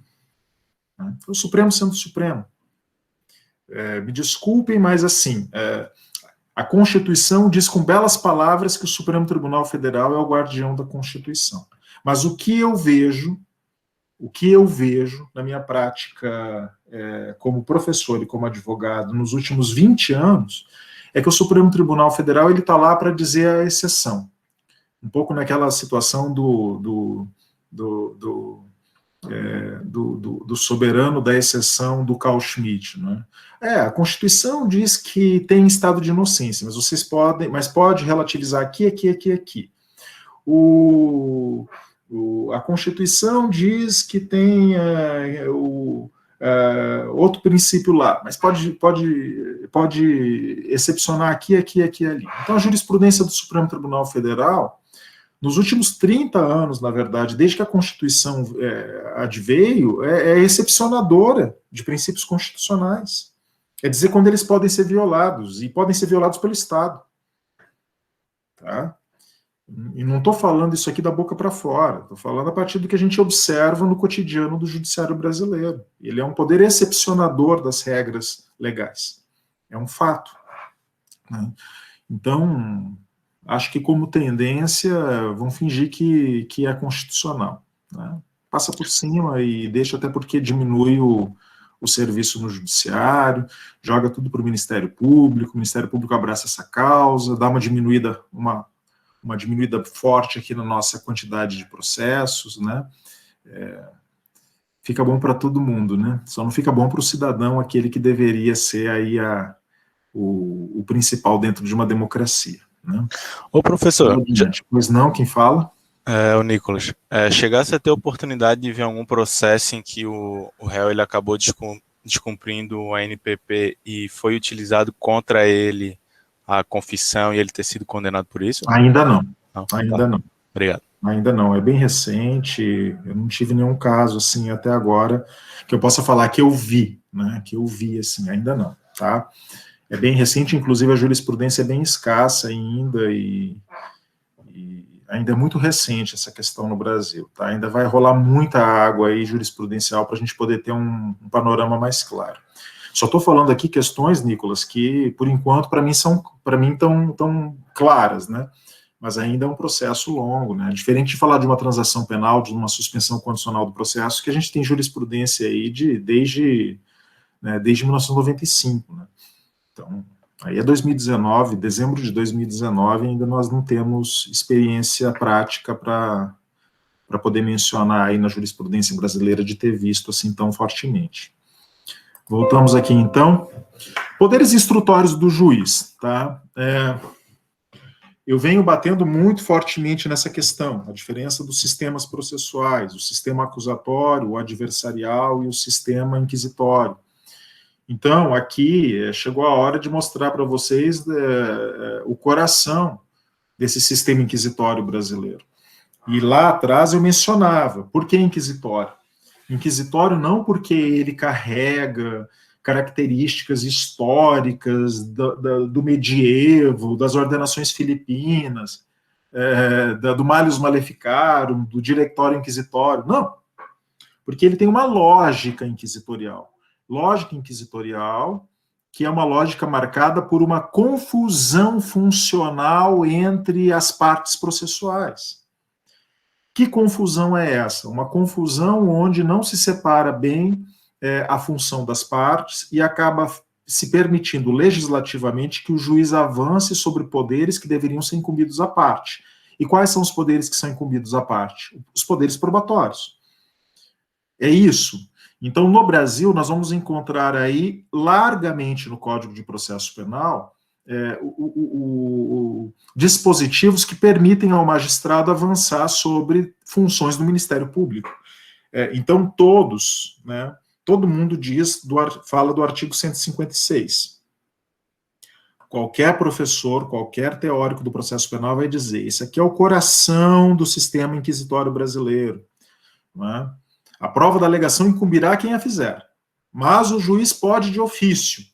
É o Supremo sendo Supremo. Me desculpem, mas assim, a Constituição diz com belas palavras que o Supremo Tribunal Federal é o guardião da Constituição. Mas o que eu vejo na minha prática como professor e como advogado nos últimos 20 anos é que o Supremo Tribunal Federal ele está lá para dizer a exceção. Um pouco naquela situação do soberano da exceção do Carl Schmitt, né? A Constituição diz que tem estado de inocência, mas pode relativizar aqui. A Constituição diz que tem outro princípio lá, mas pode excepcionar aqui, ali. Então, a jurisprudência do Supremo Tribunal Federal, nos últimos 30 anos, na verdade, desde que a Constituição adveio, é excepcionadora de princípios constitucionais. Quer dizer, quando eles podem ser violados, e podem ser violados pelo Estado. Tá? E não estou falando isso aqui da boca para fora, estou falando a partir do que a gente observa no cotidiano do judiciário brasileiro. Ele é um poder excepcionador das regras legais. É um fato, né? Então, acho que como tendência, vão fingir que é constitucional, né? Passa por cima e deixa, até porque diminui o serviço no judiciário, joga tudo para o Ministério Público abraça essa causa, dá uma diminuída forte aqui na nossa quantidade de processos, né? Fica bom para todo mundo, né? Só não fica bom para o cidadão, aquele que deveria ser aí o principal dentro de uma democracia, né? Ô, professor... Pois não, quem fala? O Nicolas, chegasse a ter oportunidade de ver algum processo em que o réu ele acabou descumprindo a NPP e foi utilizado contra ele a confissão e ele ter sido condenado por isso? Ainda não. Ainda não. Obrigado. Ainda não, é bem recente, eu não tive nenhum caso, assim, até agora, que eu possa falar que eu vi, né, assim, ainda não, tá? É bem recente, inclusive a jurisprudência é bem escassa ainda, e ainda é muito recente essa questão no Brasil, tá? Ainda vai rolar muita água aí jurisprudencial para a gente poder ter um panorama mais claro. Só estou falando aqui questões, Nicolas, que, por enquanto, para mim estão claras, né? Mas ainda é um processo longo, né? Diferente de falar de uma transação penal, de uma suspensão condicional do processo, que a gente tem jurisprudência aí desde 1995, né? Então, aí é 2019, dezembro de 2019, ainda nós não temos experiência prática para poder mencionar aí na jurisprudência brasileira de ter visto assim tão fortemente. Voltamos aqui, então. Poderes instrutórios do juiz, tá? Eu venho batendo muito fortemente nessa questão, a diferença dos sistemas processuais, o sistema acusatório, o adversarial e o sistema inquisitório. Então, aqui chegou a hora de mostrar para vocês o coração desse sistema inquisitório brasileiro. E lá atrás eu mencionava, por que inquisitório? Inquisitório não porque ele carrega características históricas do medievo, das ordenações filipinas, do Malleus Maleficarum, do Directório Inquisitório, não. Porque ele tem uma lógica inquisitorial. Lógica inquisitorial, que é uma lógica marcada por uma confusão funcional entre as partes processuais. Que confusão é essa? Uma confusão onde não se separa bem a função das partes e acaba se permitindo legislativamente que o juiz avance sobre poderes que deveriam ser incumbidos à parte. E quais são os poderes que são incumbidos à parte? Os poderes probatórios. É isso. Então, no Brasil, nós vamos encontrar aí, largamente no Código de Processo Penal, dispositivos que permitem ao magistrado avançar sobre funções do Ministério Público. Então, todos, né, todo mundo fala do artigo 156. Qualquer professor, qualquer teórico do processo penal vai dizer, esse aqui é o coração do sistema inquisitório brasileiro, né? A prova da alegação incumbirá quem a fizer, mas o juiz pode, de ofício,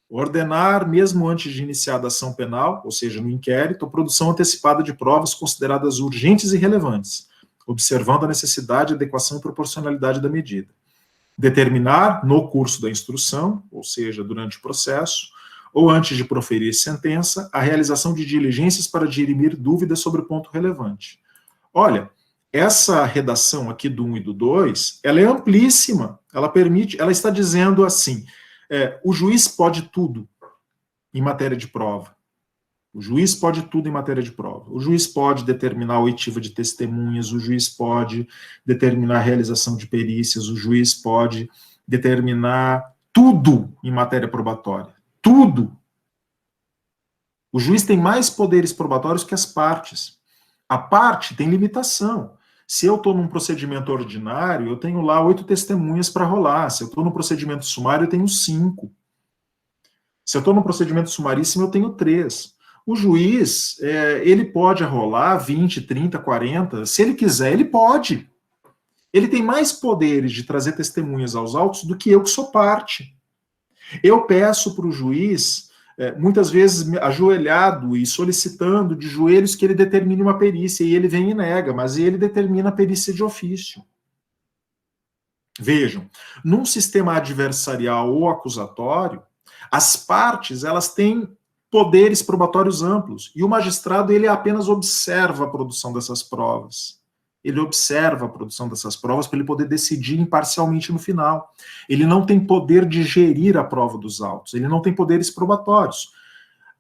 ordenar, mesmo antes de iniciar a ação penal, ou seja, no inquérito, a produção antecipada de provas consideradas urgentes e relevantes, observando a necessidade, adequação e proporcionalidade da medida. Determinar, no curso da instrução, ou seja, durante o processo, ou antes de proferir sentença, a realização de diligências para dirimir dúvidas sobre o ponto relevante. Olha, essa redação aqui do 1 e do 2, ela é amplíssima, ela está dizendo assim, o juiz pode tudo em matéria de prova. O juiz pode tudo em matéria de prova. O juiz pode determinar a oitiva de testemunhas, o juiz pode determinar a realização de perícias, o juiz pode determinar tudo em matéria probatória. Tudo. O juiz tem mais poderes probatórios que as partes. A parte tem limitação. Se eu estou num procedimento ordinário, eu tenho lá 8 testemunhas para rolar. Se eu estou no procedimento sumário, eu tenho 5. Se eu estou no procedimento sumaríssimo, eu tenho 3. O juiz, ele pode rolar 20, 30, 40. Se ele quiser, ele pode. Ele tem mais poderes de trazer testemunhas aos autos do que eu, que sou parte. Eu peço para o juiz, muitas vezes ajoelhado e solicitando de joelhos que ele determine uma perícia, e ele vem e nega, mas ele determina a perícia de ofício. Vejam, num sistema adversarial ou acusatório, as partes, elas têm poderes probatórios amplos, e o magistrado, ele apenas observa a produção dessas provas. Ele observa a produção dessas provas para ele poder decidir imparcialmente no final. Ele não tem poder de gerir a prova dos autos, ele não tem poderes probatórios.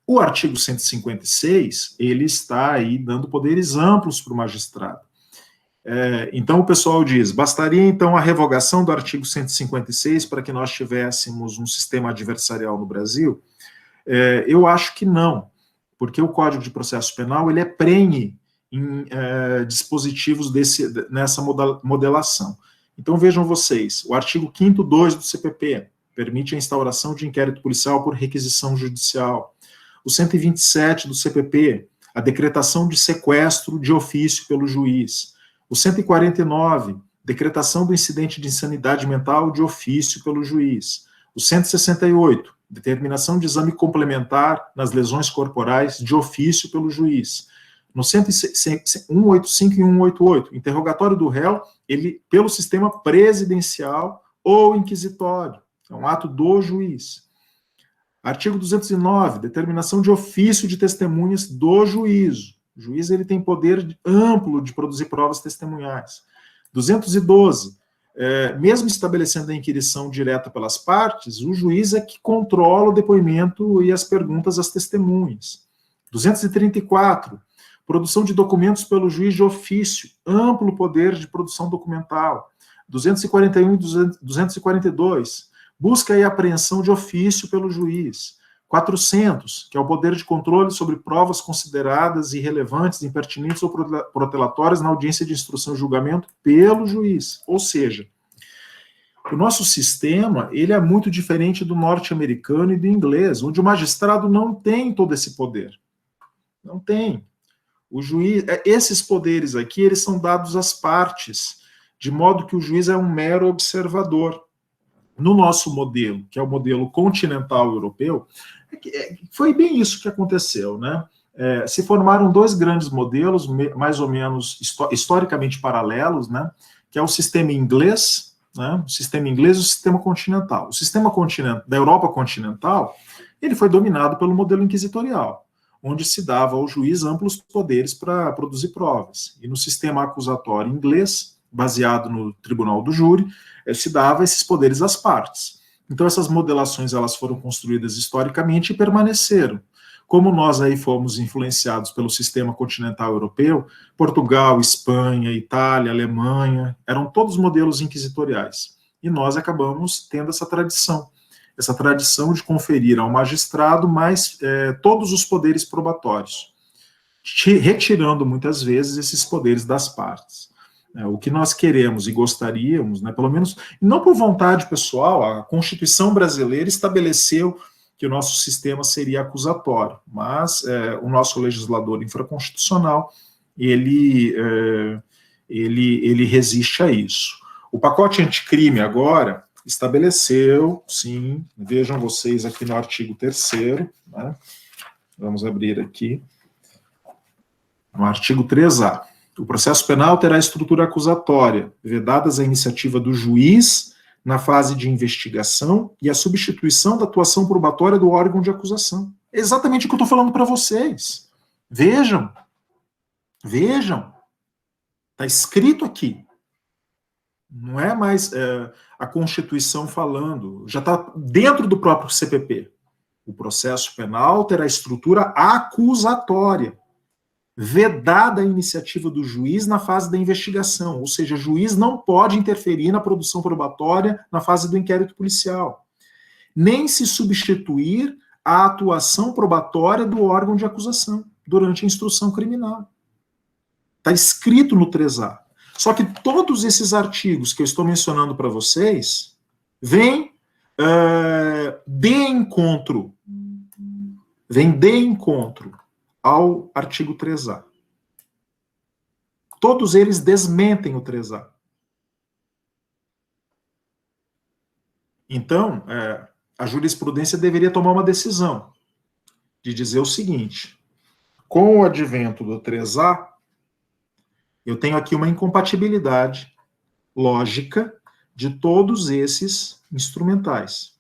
O artigo 156, ele está aí dando poderes amplos para o magistrado. Então o pessoal diz, bastaria então a revogação do artigo 156 para que nós tivéssemos um sistema adversarial no Brasil? Eu acho que não, porque o Código de Processo Penal, ele é prenhe em dispositivos nessa modelação. Então vejam vocês, o artigo 5º 2 do CPP permite a instauração de inquérito policial por requisição judicial. O 127 do CPP, a decretação de sequestro de ofício pelo juiz. O 149, decretação do incidente de insanidade mental de ofício pelo juiz. O 168, determinação de exame complementar nas lesões corporais de ofício pelo juiz. No 185 e 188, interrogatório do réu, ele pelo sistema presidencial ou inquisitório. É um ato do juiz. Artigo 209, determinação de ofício de testemunhas do juízo. O juiz, ele tem poder amplo de produzir provas testemunhais. 212, mesmo estabelecendo a inquirição direta pelas partes, o juiz é que controla o depoimento e as perguntas às testemunhas. 234, produção de documentos pelo juiz de ofício, amplo poder de produção documental. 241 e 242, busca e apreensão de ofício pelo juiz. 400, que é o poder de controle sobre provas consideradas irrelevantes, impertinentes ou protelatórias na audiência de instrução e julgamento pelo juiz. Ou seja, o nosso sistema, ele é muito diferente do norte-americano e do inglês, onde o magistrado não tem todo esse poder. Não tem. O juiz, esses poderes aqui, eles são dados às partes, de modo que o juiz é um mero observador. No nosso modelo, que é o modelo continental europeu, foi bem isso que aconteceu, né? Se formaram 2 grandes modelos, mais ou menos historicamente paralelos, né? Que é o sistema inglês, né? O sistema inglês e o sistema continental. O sistema da Europa continental, ele foi dominado pelo modelo inquisitorial, onde se dava ao juiz amplos poderes para produzir provas. E no sistema acusatório inglês, baseado no tribunal do júri, se dava esses poderes às partes. Então essas modelações, elas foram construídas historicamente e permaneceram. como nós aí fomos influenciados pelo sistema continental europeu, Portugal, Espanha, Itália, Alemanha, eram todos modelos inquisitoriais. E nós acabamos tendo essa tradição de conferir ao magistrado todos os poderes probatórios, retirando muitas vezes esses poderes das partes. O que nós queremos e gostaríamos, pelo menos, não por vontade pessoal, a Constituição brasileira estabeleceu que o nosso sistema seria acusatório, mas o nosso legislador infraconstitucional, ele resiste a isso. O pacote anticrime agora estabeleceu, sim, vejam vocês aqui no artigo 3º, né? Vamos abrir aqui, no artigo 3A. O processo penal terá estrutura acusatória, vedadas a iniciativa do juiz na fase de investigação e a substituição da atuação probatória do órgão de acusação. É exatamente o que eu estou falando para vocês. Vejam. Está escrito aqui. Não é mais a Constituição falando, já está dentro do próprio CPP. O processo penal terá estrutura acusatória, vedada a iniciativa do juiz na fase da investigação, ou seja, o juiz não pode interferir na produção probatória na fase do inquérito policial, nem se substituir a atuação probatória do órgão de acusação durante a instrução criminal. Está escrito no 3A. Só que todos esses artigos que eu estou mencionando para vocês vêm de encontro ao artigo 3A. Todos eles desmentem o 3A. Então, a jurisprudência deveria tomar uma decisão de dizer o seguinte: com o advento do 3A, eu tenho aqui uma incompatibilidade lógica de todos esses instrumentais,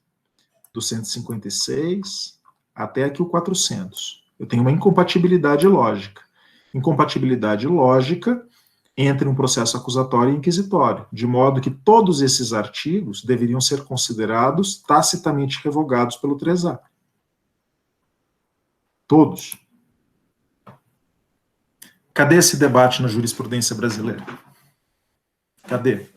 do 156 até aqui o 400. Eu tenho uma incompatibilidade lógica. Incompatibilidade lógica entre um processo acusatório e inquisitório, de modo que todos esses artigos deveriam ser considerados tacitamente revogados pelo 3A. Todos. Cadê esse debate na jurisprudência brasileira? Cadê?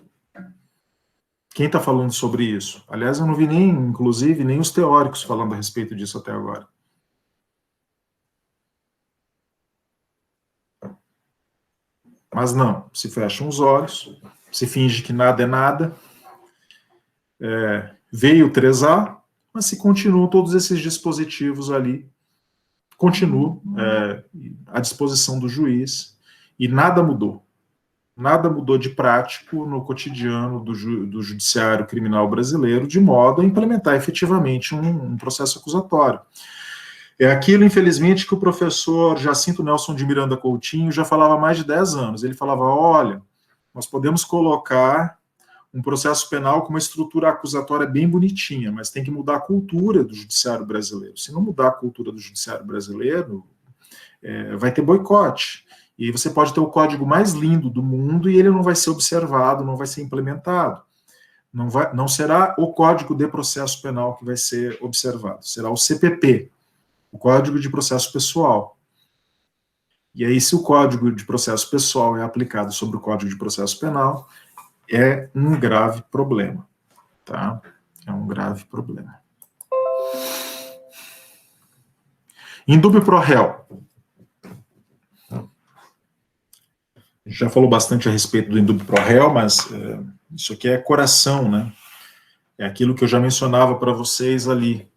Quem está falando sobre isso? Aliás, eu não vi inclusive, nem os teóricos falando a respeito disso até agora. Mas não, se fecham os olhos, se finge que nada é nada, veio o 3A, mas se continuam todos esses dispositivos ali, continuam à disposição do juiz, e nada mudou. Nada mudou de prático no cotidiano do judiciário criminal brasileiro, de modo a implementar efetivamente um processo acusatório. É aquilo, infelizmente, que o professor Jacinto Nelson de Miranda Coutinho já falava há mais de 10 anos. Ele falava, olha, nós podemos colocar um processo penal com uma estrutura acusatória bem bonitinha, mas tem que mudar a cultura do judiciário brasileiro. Se não mudar a cultura do judiciário brasileiro, vai ter boicote. E você pode ter o código mais lindo do mundo e ele não vai ser observado, não vai ser implementado. Não será o Código de Processo Penal que vai ser observado, será o CPP, o Código de Processo Pessoal. E aí, se o Código de Processo Pessoal é aplicado sobre o Código de Processo Penal, é um grave problema, tá? É um grave problema. Indúbio pro réu. A gente já falou bastante a respeito do indúbio pro réu, mas isso aqui é coração, né? É aquilo que eu já mencionava para vocês ali.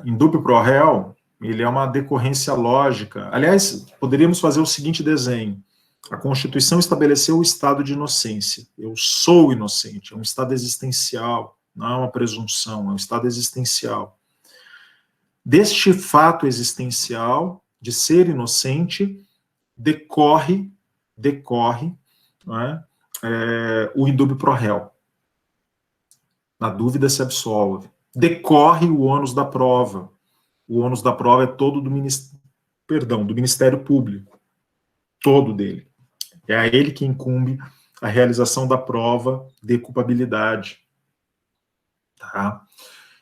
Indúbio pro réu, ele é uma decorrência lógica. Aliás, poderíamos fazer o seguinte desenho. A Constituição estabeleceu o estado de inocência. Eu sou inocente, é um estado existencial, não é uma presunção, é um estado existencial. Deste fato existencial, de ser inocente, decorre né, o indúbio pro réu. Na dúvida se absolve. Decorre o ônus da prova. O ônus da prova é todo do Ministério Público. Todo dele. É a ele que incumbe a realização da prova de culpabilidade. Tá?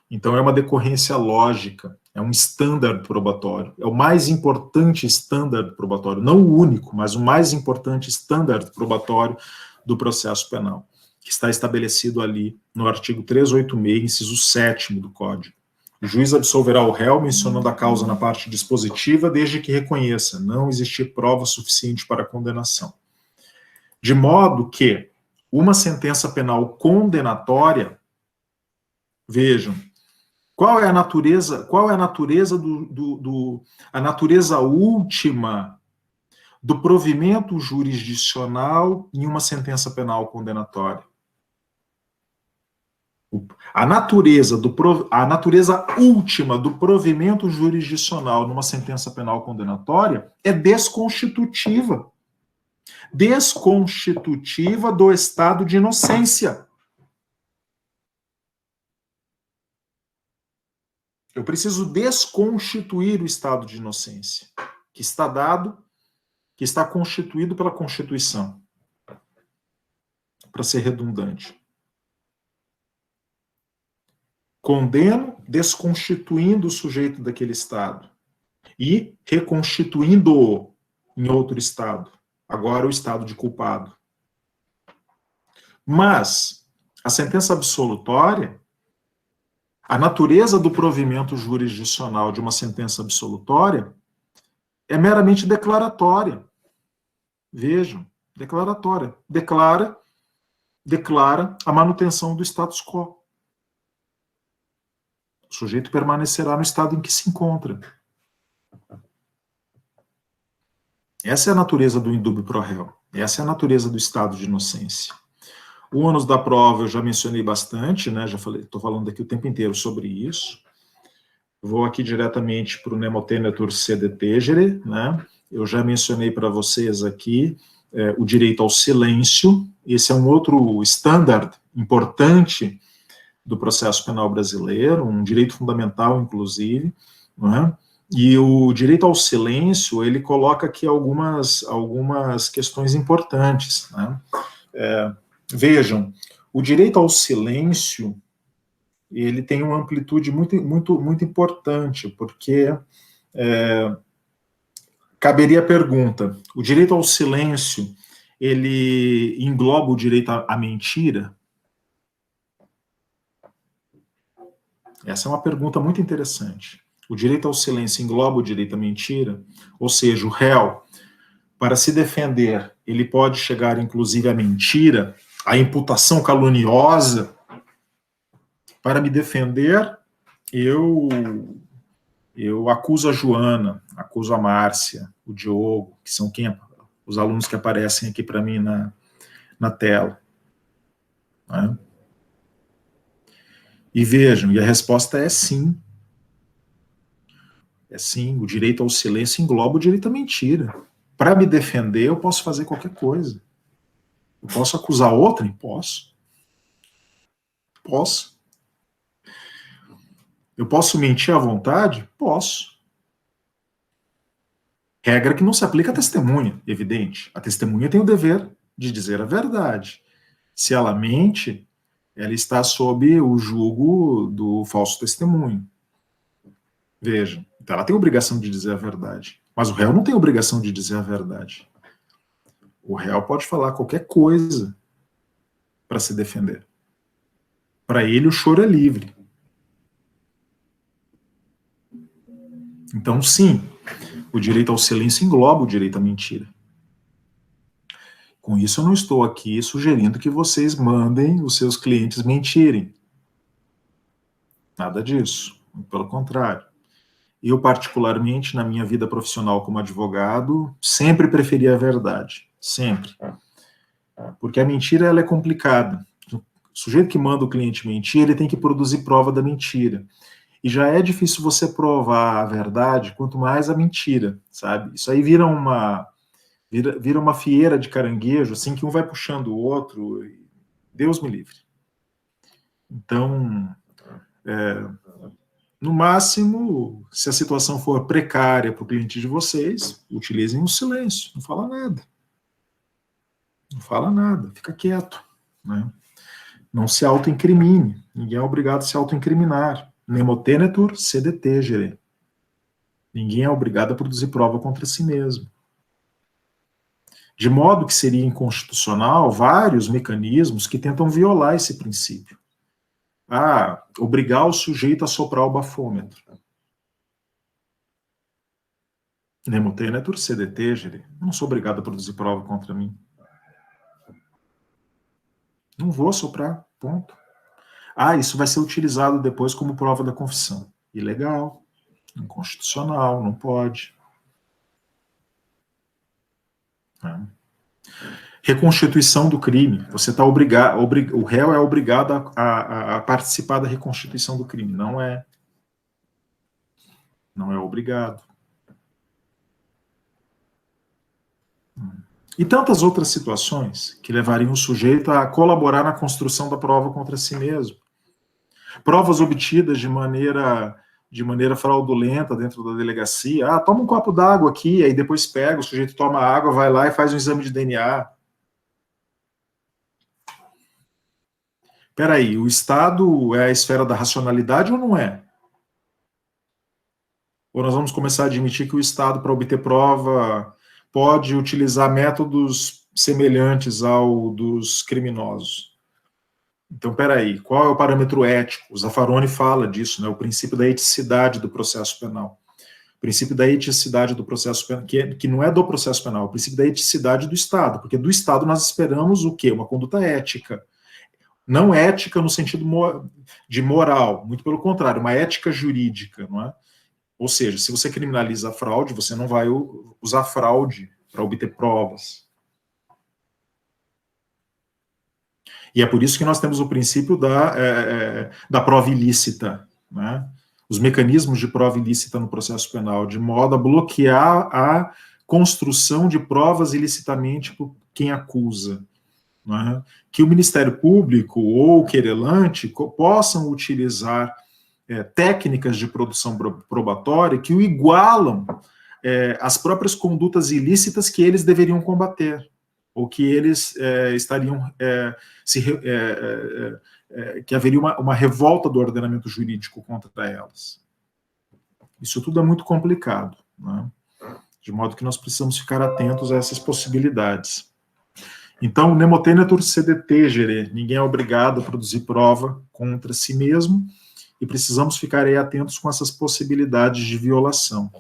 Então é uma decorrência lógica. É um standard probatório. É o mais importante standard probatório, não o único, mas o mais importante standard probatório do processo penal, que está estabelecido ali no artigo 386, inciso 7º do Código. O juiz absolverá o réu mencionando a causa na parte dispositiva, desde que reconheça não existir prova suficiente para a condenação. De modo que uma sentença penal condenatória, vejam, qual é a natureza a natureza última do provimento jurisdicional em uma sentença penal condenatória? A natureza última do provimento jurisdicional numa sentença penal condenatória é desconstitutiva. Desconstitutiva do estado de inocência. Eu preciso desconstituir o estado de inocência, que está dado, que está constituído pela Constituição, para ser redundante. Condeno, desconstituindo o sujeito daquele estado e reconstituindo-o em outro estado, agora o estado de culpado. Mas a sentença absolutória, a natureza do provimento jurisdicional de uma sentença absolutória é meramente declaratória. Vejam, declaratória. Declara a manutenção do status quo. O sujeito permanecerá no estado em que se encontra. Essa é a natureza do indúbio pro réu. Essa é a natureza do estado de inocência. O ônus da prova eu já mencionei bastante, né? Já falei, estou falando aqui o tempo inteiro sobre isso. Vou aqui diretamente para o nemo tenetur sede tegere, né? Eu já mencionei para vocês aqui o direito ao silêncio. Esse é um outro standard importante do processo penal brasileiro, um direito fundamental, inclusive, não é? E o direito ao silêncio, ele coloca aqui algumas questões importantes, né? Vejam, o direito ao silêncio, ele tem uma amplitude muito importante, porque caberia a pergunta, o direito ao silêncio, ele engloba o direito à mentira? Essa é uma pergunta muito interessante. O direito ao silêncio engloba o direito à mentira? Ou seja, o réu, para se defender, ele pode chegar, inclusive, à mentira, à imputação caluniosa. Para me defender, eu acuso a Joana, acuso a Márcia, o Diogo, que são os alunos que aparecem aqui para mim na tela. Né? E vejam, e a resposta é sim. É sim, o direito ao silêncio engloba o direito à mentira. Para me defender, eu posso fazer qualquer coisa. Eu posso acusar outrem? Posso. Posso. Eu posso mentir à vontade? Posso. Regra que não se aplica à testemunha, evidente. A testemunha tem o dever de dizer a verdade. Se ela mente, ela está sob o jugo do falso testemunho. Vejam, então ela tem a obrigação de dizer a verdade. Mas o réu não tem a obrigação de dizer a verdade. O réu pode falar qualquer coisa para se defender. Para ele, o choro é livre. Então, sim, o direito ao silêncio engloba o direito à mentira. Com isso, eu não estou aqui sugerindo que vocês mandem os seus clientes mentirem. Nada disso. Pelo contrário. Eu, particularmente, na minha vida profissional como advogado, sempre preferi a verdade. Sempre. Porque a mentira, ela é complicada. O sujeito que manda o cliente mentir, ele tem que produzir prova da mentira. E já é difícil você provar a verdade, quanto mais a mentira, sabe? Isso aí vira uma fieira de caranguejo, assim, que um vai puxando o outro. Deus me livre. Então, no máximo, se a situação for precária para o cliente de vocês, utilizem o silêncio, não fala nada. Não fala nada, fica quieto. Né? Não se autoincrimine, ninguém é obrigado a se autoincriminar. Nemo tenetur sede tegere. Ninguém é obrigado a produzir prova contra si mesmo. De modo que seria inconstitucional vários mecanismos que tentam violar esse princípio. Obrigar o sujeito a soprar o bafômetro. Nemo tenetur sede tegere. Não sou obrigado a produzir prova contra mim. Não vou soprar, ponto. Isso vai ser utilizado depois como prova da confissão. Ilegal, inconstitucional, não pode. Reconstituição do crime. Você está obrigado, o réu é obrigado a participar da reconstituição do crime. Não é. Não é obrigado. E tantas outras situações que levariam o sujeito a colaborar na construção da prova contra si mesmo. Provas obtidas de maneira fraudulenta dentro da delegacia. Toma um copo d'água aqui, aí depois pega, o sujeito toma água, vai lá e faz um exame de DNA. Peraí, o Estado é a esfera da racionalidade ou não é? Ou nós vamos começar a admitir que o Estado, para obter prova, pode utilizar métodos semelhantes ao dos criminosos? Então, peraí, qual é o parâmetro ético? O Zaffaroni fala disso, né? O princípio da eticidade do processo penal. O princípio da eticidade do processo penal, que não é do processo penal, é o princípio da eticidade do Estado, porque do Estado nós esperamos o quê? Uma conduta ética. Não ética no sentido de moral, muito pelo contrário, uma ética jurídica, não é? Ou seja, se você criminaliza a fraude, você não vai usar fraude para obter provas. E é por isso que nós temos o princípio da prova ilícita, né? Os mecanismos de prova ilícita no processo penal, de modo a bloquear a construção de provas ilicitamente por quem acusa. Né? Que o Ministério Público ou o querelante possam utilizar técnicas de produção probatória que o igualam às próprias condutas ilícitas que eles deveriam combater, ou que eles estariam que haveria uma revolta do ordenamento jurídico contra elas. Isso tudo é muito complicado, né? De modo que nós precisamos ficar atentos a essas possibilidades. Então, nemo tenetur sede tegere, ninguém é obrigado a produzir prova contra si mesmo, e precisamos ficar aí atentos com essas possibilidades de violação.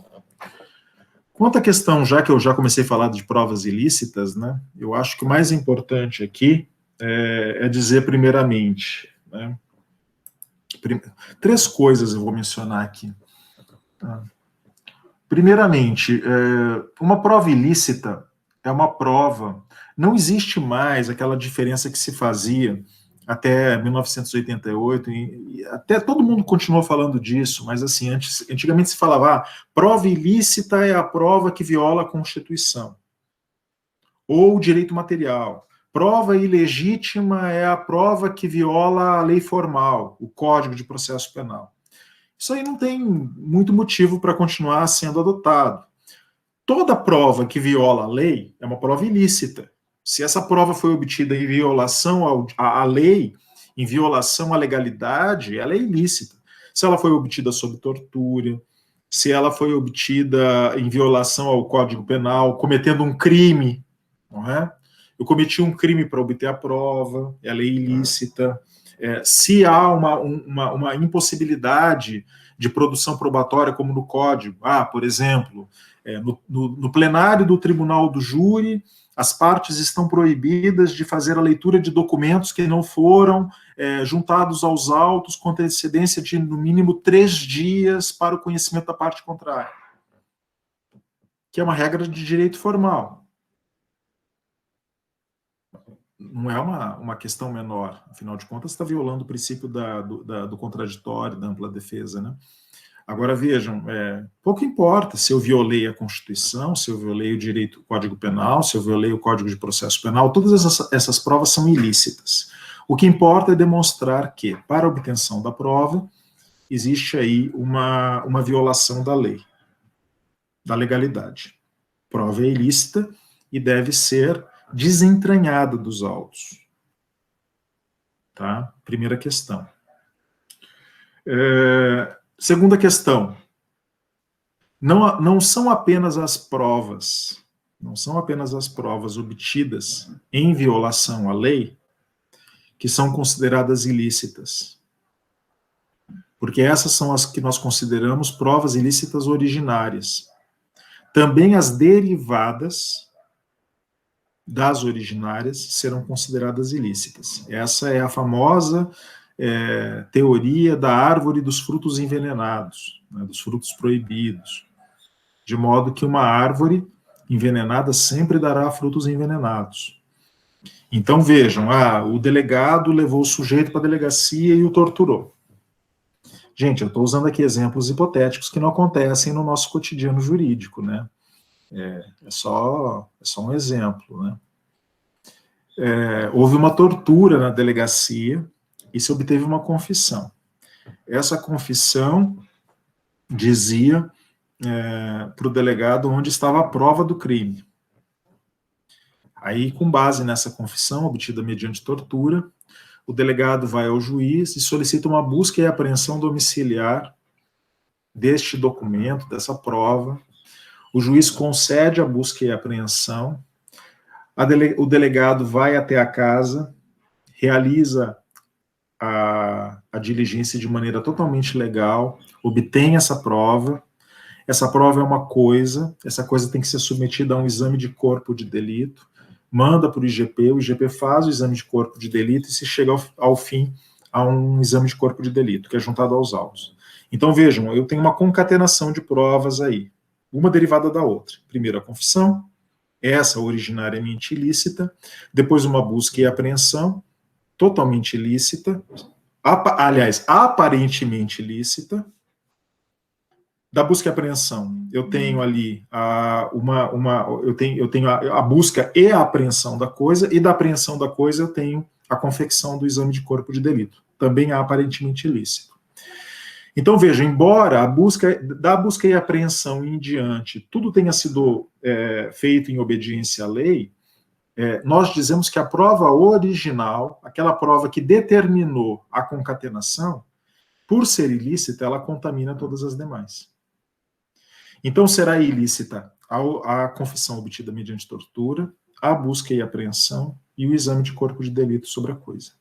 Quanto à questão, já que eu já comecei a falar de provas ilícitas, né, eu acho que o mais importante aqui é dizer primeiramente, né, três coisas eu vou mencionar aqui. Primeiramente, uma prova ilícita é uma prova, não existe mais aquela diferença que se fazia até 1988, e até todo mundo continuou falando disso, mas assim, antigamente se falava, prova ilícita é a prova que viola a Constituição, ou o direito material. Prova ilegítima é a prova que viola a lei formal, o Código de Processo Penal. Isso aí não tem muito motivo para continuar sendo adotado. Toda prova que viola a lei é uma prova ilícita. Se essa prova foi obtida em violação à lei, em violação à legalidade, ela é ilícita. Se ela foi obtida sob tortura, se ela foi obtida em violação ao Código Penal, cometendo um crime, não é? Eu cometi um crime para obter a prova, ela é ilícita. Se há uma impossibilidade de produção probatória, como no Código, por exemplo, no plenário do Tribunal do Júri, as partes estão proibidas de fazer a leitura de documentos que não foram juntados aos autos com antecedência de, no mínimo, 3 dias para o conhecimento da parte contrária, que é uma regra de direito formal. Não é uma questão menor, afinal de contas, está violando o princípio do contraditório, da ampla defesa, né? Agora, vejam, pouco importa se eu violei a Constituição, se eu violei o Código Penal, se eu violei o Código de Processo Penal, todas essas provas são ilícitas. O que importa é demonstrar que, para a obtenção da prova, existe aí uma violação da lei, da legalidade. Prova é ilícita e deve ser desentranhada dos autos. Tá? Primeira questão. Segunda questão. não são apenas as provas, obtidas em violação à lei que são consideradas ilícitas. Porque essas são as que nós consideramos provas ilícitas originárias. Também as derivadas das originárias serão consideradas ilícitas. Essa é a famosa teoria da árvore dos frutos envenenados, né, dos frutos proibidos. De modo que uma árvore envenenada sempre dará frutos envenenados. Então vejam, o delegado levou o sujeito para a delegacia e o torturou. Gente, eu estou usando aqui exemplos hipotéticos que não acontecem no nosso cotidiano jurídico, né? É só um exemplo, né? Houve uma tortura na delegacia e se obteve uma confissão. Essa confissão dizia para o delegado onde estava a prova do crime. Aí, com base nessa confissão, obtida mediante tortura, o delegado vai ao juiz e solicita uma busca e apreensão domiciliar deste documento, dessa prova. O juiz concede a busca e a apreensão. O delegado vai até a casa, realiza a diligência de maneira totalmente legal, obtém essa prova. Essa prova é uma coisa, essa coisa tem que ser submetida a um exame de corpo de delito, manda para o IGP faz o exame de corpo de delito e se chega ao fim a um exame de corpo de delito, que é juntado aos autos. Então, vejam, eu tenho uma concatenação de provas aí, uma derivada da outra. Primeiro, a confissão, essa originariamente ilícita, depois uma busca e apreensão, totalmente ilícita, aparentemente ilícita. Da busca e apreensão, eu tenho ali eu tenho a busca e a apreensão da coisa, e da apreensão da coisa eu tenho a confecção do exame de corpo de delito, também aparentemente ilícito. Então, veja, embora da busca e apreensão em diante, tudo tenha sido feito em obediência à lei, nós dizemos que a prova original, aquela prova que determinou a concatenação, por ser ilícita, ela contamina todas as demais. Então, será ilícita a confissão obtida mediante tortura, a busca e apreensão e o exame de corpo de delito sobre a coisa.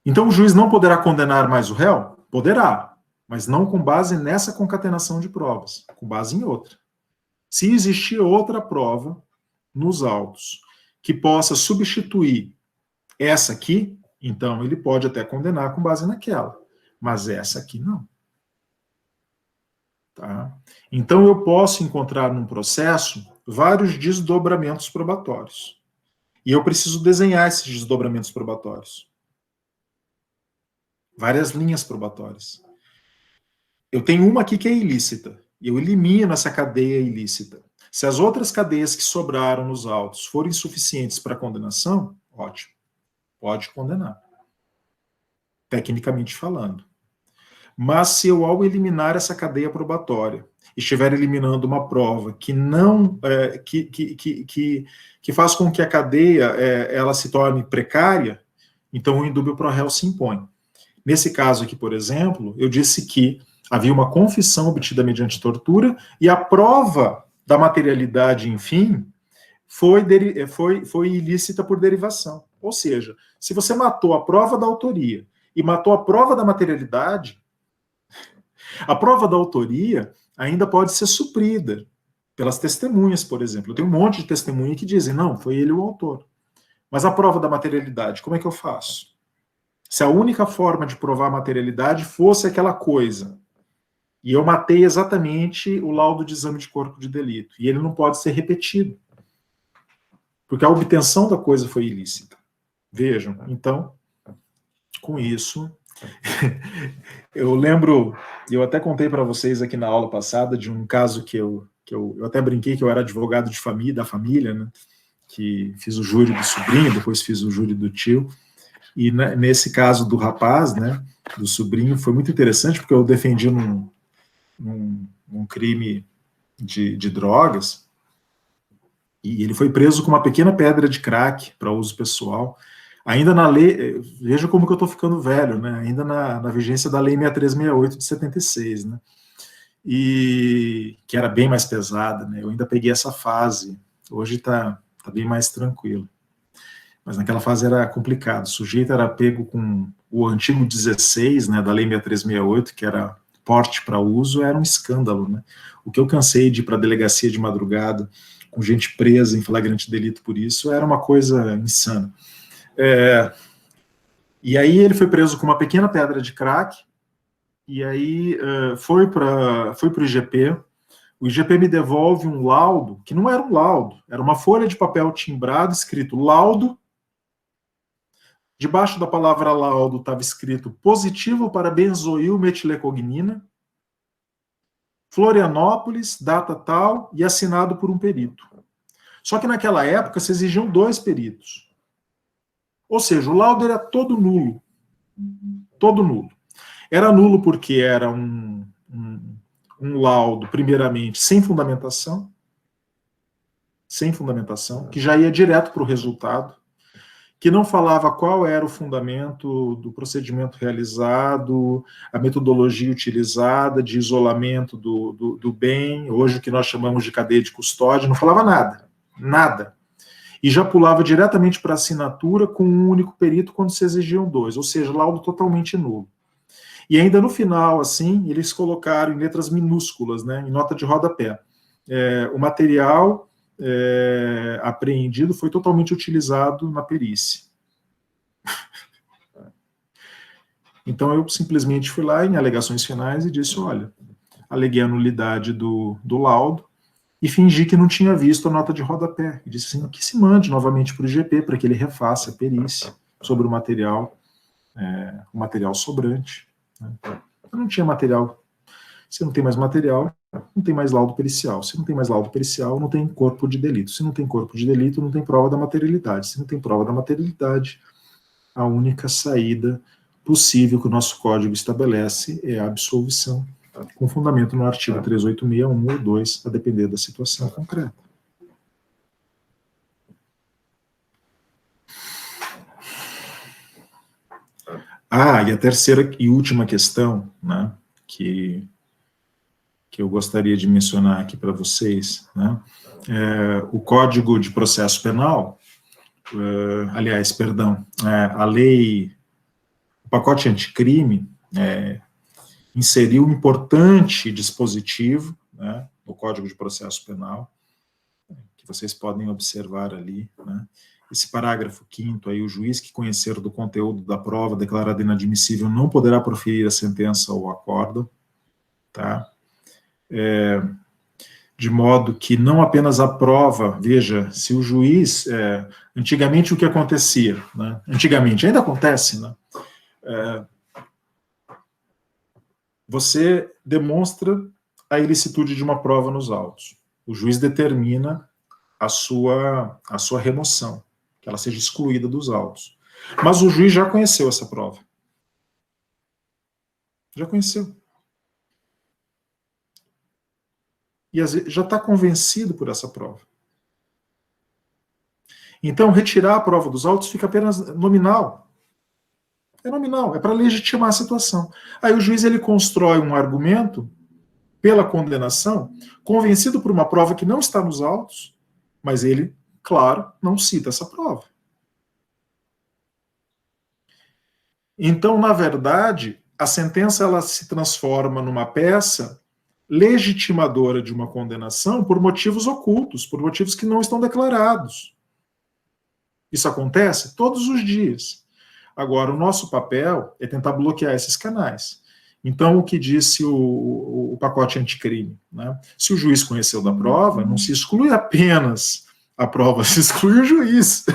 Então, o juiz não poderá condenar mais o réu? Poderá, mas não com base nessa concatenação de provas, com base em outra. Se existir outra prova nos autos que possa substituir essa aqui, então ele pode até condenar com base naquela, mas essa aqui não. Tá? Então eu posso encontrar num processo vários desdobramentos probatórios. E eu preciso desenhar esses desdobramentos probatórios. Várias linhas probatórias. Eu tenho uma aqui que é ilícita, e eu elimino essa cadeia ilícita. Se as outras cadeias que sobraram nos autos forem suficientes para condenação, ótimo, pode condenar, tecnicamente falando. Mas se eu, ao eliminar essa cadeia probatória, estiver eliminando uma prova que não que faz com que a cadeia ela se torne precária, então o indúbio pro réu se impõe. Nesse caso aqui, por exemplo, eu disse que havia uma confissão obtida mediante tortura e a prova da materialidade, enfim, foi ilícita por derivação. Ou seja, se você matou a prova da autoria e matou a prova da materialidade, a prova da autoria ainda pode ser suprida pelas testemunhas, por exemplo. Eu tenho um monte de testemunha que dizem, não, foi ele o autor. Mas a prova da materialidade, como é que eu faço? Se a única forma de provar a materialidade fosse aquela coisa, e eu matei exatamente o laudo de exame de corpo de delito, e ele não pode ser repetido, porque a obtenção da coisa foi ilícita. Vejam, então, com isso, eu lembro, eu até contei para vocês aqui na aula passada de um caso que eu até brinquei que eu era advogado da família, né, que fiz o júri do sobrinho, depois fiz o júri do tio, e nesse caso do rapaz, né, do sobrinho, foi muito interessante, porque eu defendi num crime de drogas, e ele foi preso com uma pequena pedra de crack para uso pessoal. Ainda na lei, veja como que eu estou ficando velho, né? Ainda na vigência da Lei 6368 de 76, né? E que era bem mais pesada, né? Eu ainda peguei essa fase. Hoje está bem mais tranquilo. Mas naquela fase era complicado. O sujeito era pego com o artigo 16, né, da Lei 6368, que era porte para uso, era um escândalo, né? O que eu cansei de ir para a delegacia de madrugada, com gente presa em flagrante delito por isso, era uma coisa insana. E aí ele foi preso com uma pequena pedra de crack, e aí foi para o IGP. O IGP me devolve um laudo, que não era um laudo, era uma folha de papel timbrado, escrito laudo. Debaixo da palavra laudo estava escrito positivo para benzoil metilecognina, Florianópolis, data tal, e assinado por um perito. Só que naquela época se exigiam 2 peritos. Ou seja, o laudo era todo nulo. Todo nulo. Era nulo porque era um laudo, primeiramente, sem fundamentação, que já ia direto para o resultado, que não falava qual era o fundamento do procedimento realizado, a metodologia utilizada de isolamento do bem, hoje o que nós chamamos de cadeia de custódia, não falava nada, nada. E já pulava diretamente para a assinatura com um único perito quando se exigiam 2, ou seja, laudo totalmente nulo. E ainda no final, assim, eles colocaram em letras minúsculas, né, em nota de rodapé, o material apreendido foi totalmente utilizado na perícia. Então eu simplesmente fui lá em alegações finais e disse, olha, aleguei a nulidade do laudo e fingi que não tinha visto a nota de rodapé. E disse assim, que se mande novamente para o IGP para que ele refaça a perícia sobre o material sobrante. Né? Eu não tinha material. Se não tem mais material, não tem mais laudo pericial. Se não tem mais laudo pericial, não tem corpo de delito. Se não tem corpo de delito, não tem prova da materialidade. Se não tem prova da materialidade, a única saída possível que o nosso código estabelece é a absolvição, com fundamento no artigo 3861 ou 2, a depender da situação concreta. E a terceira e última questão, né, que eu gostaria de mencionar aqui para vocês, né, o Código de Processo Penal, a lei, o pacote anticrime, inseriu um importante dispositivo, né, no Código de Processo Penal, que vocês podem observar ali, né, esse parágrafo 5º aí, o juiz que conhecer do conteúdo da prova declarada inadmissível não poderá proferir a sentença ou acórdão, tá? De modo que não apenas a prova, veja, se o juiz, antigamente o que acontecia, né? Antigamente, ainda acontece, né? Você demonstra a ilicitude de uma prova nos autos. O juiz determina a sua remoção, que ela seja excluída dos autos. Mas o juiz já conheceu essa prova. Já conheceu. E já está convencido por essa prova. Então, retirar a prova dos autos fica apenas nominal. É nominal, é para legitimar a situação. Aí o juiz ele constrói um argumento pela condenação, convencido por uma prova que não está nos autos, mas ele, claro, não cita essa prova. Então, na verdade, a sentença ela se transforma numa peça legitimadora de uma condenação por motivos ocultos, por motivos que não estão declarados. Isso acontece todos os dias. Agora, o nosso papel é tentar bloquear esses canais. Então, o que disse o pacote anticrime, né? Se o juiz conheceu da prova, não se exclui apenas a prova, se exclui o juiz.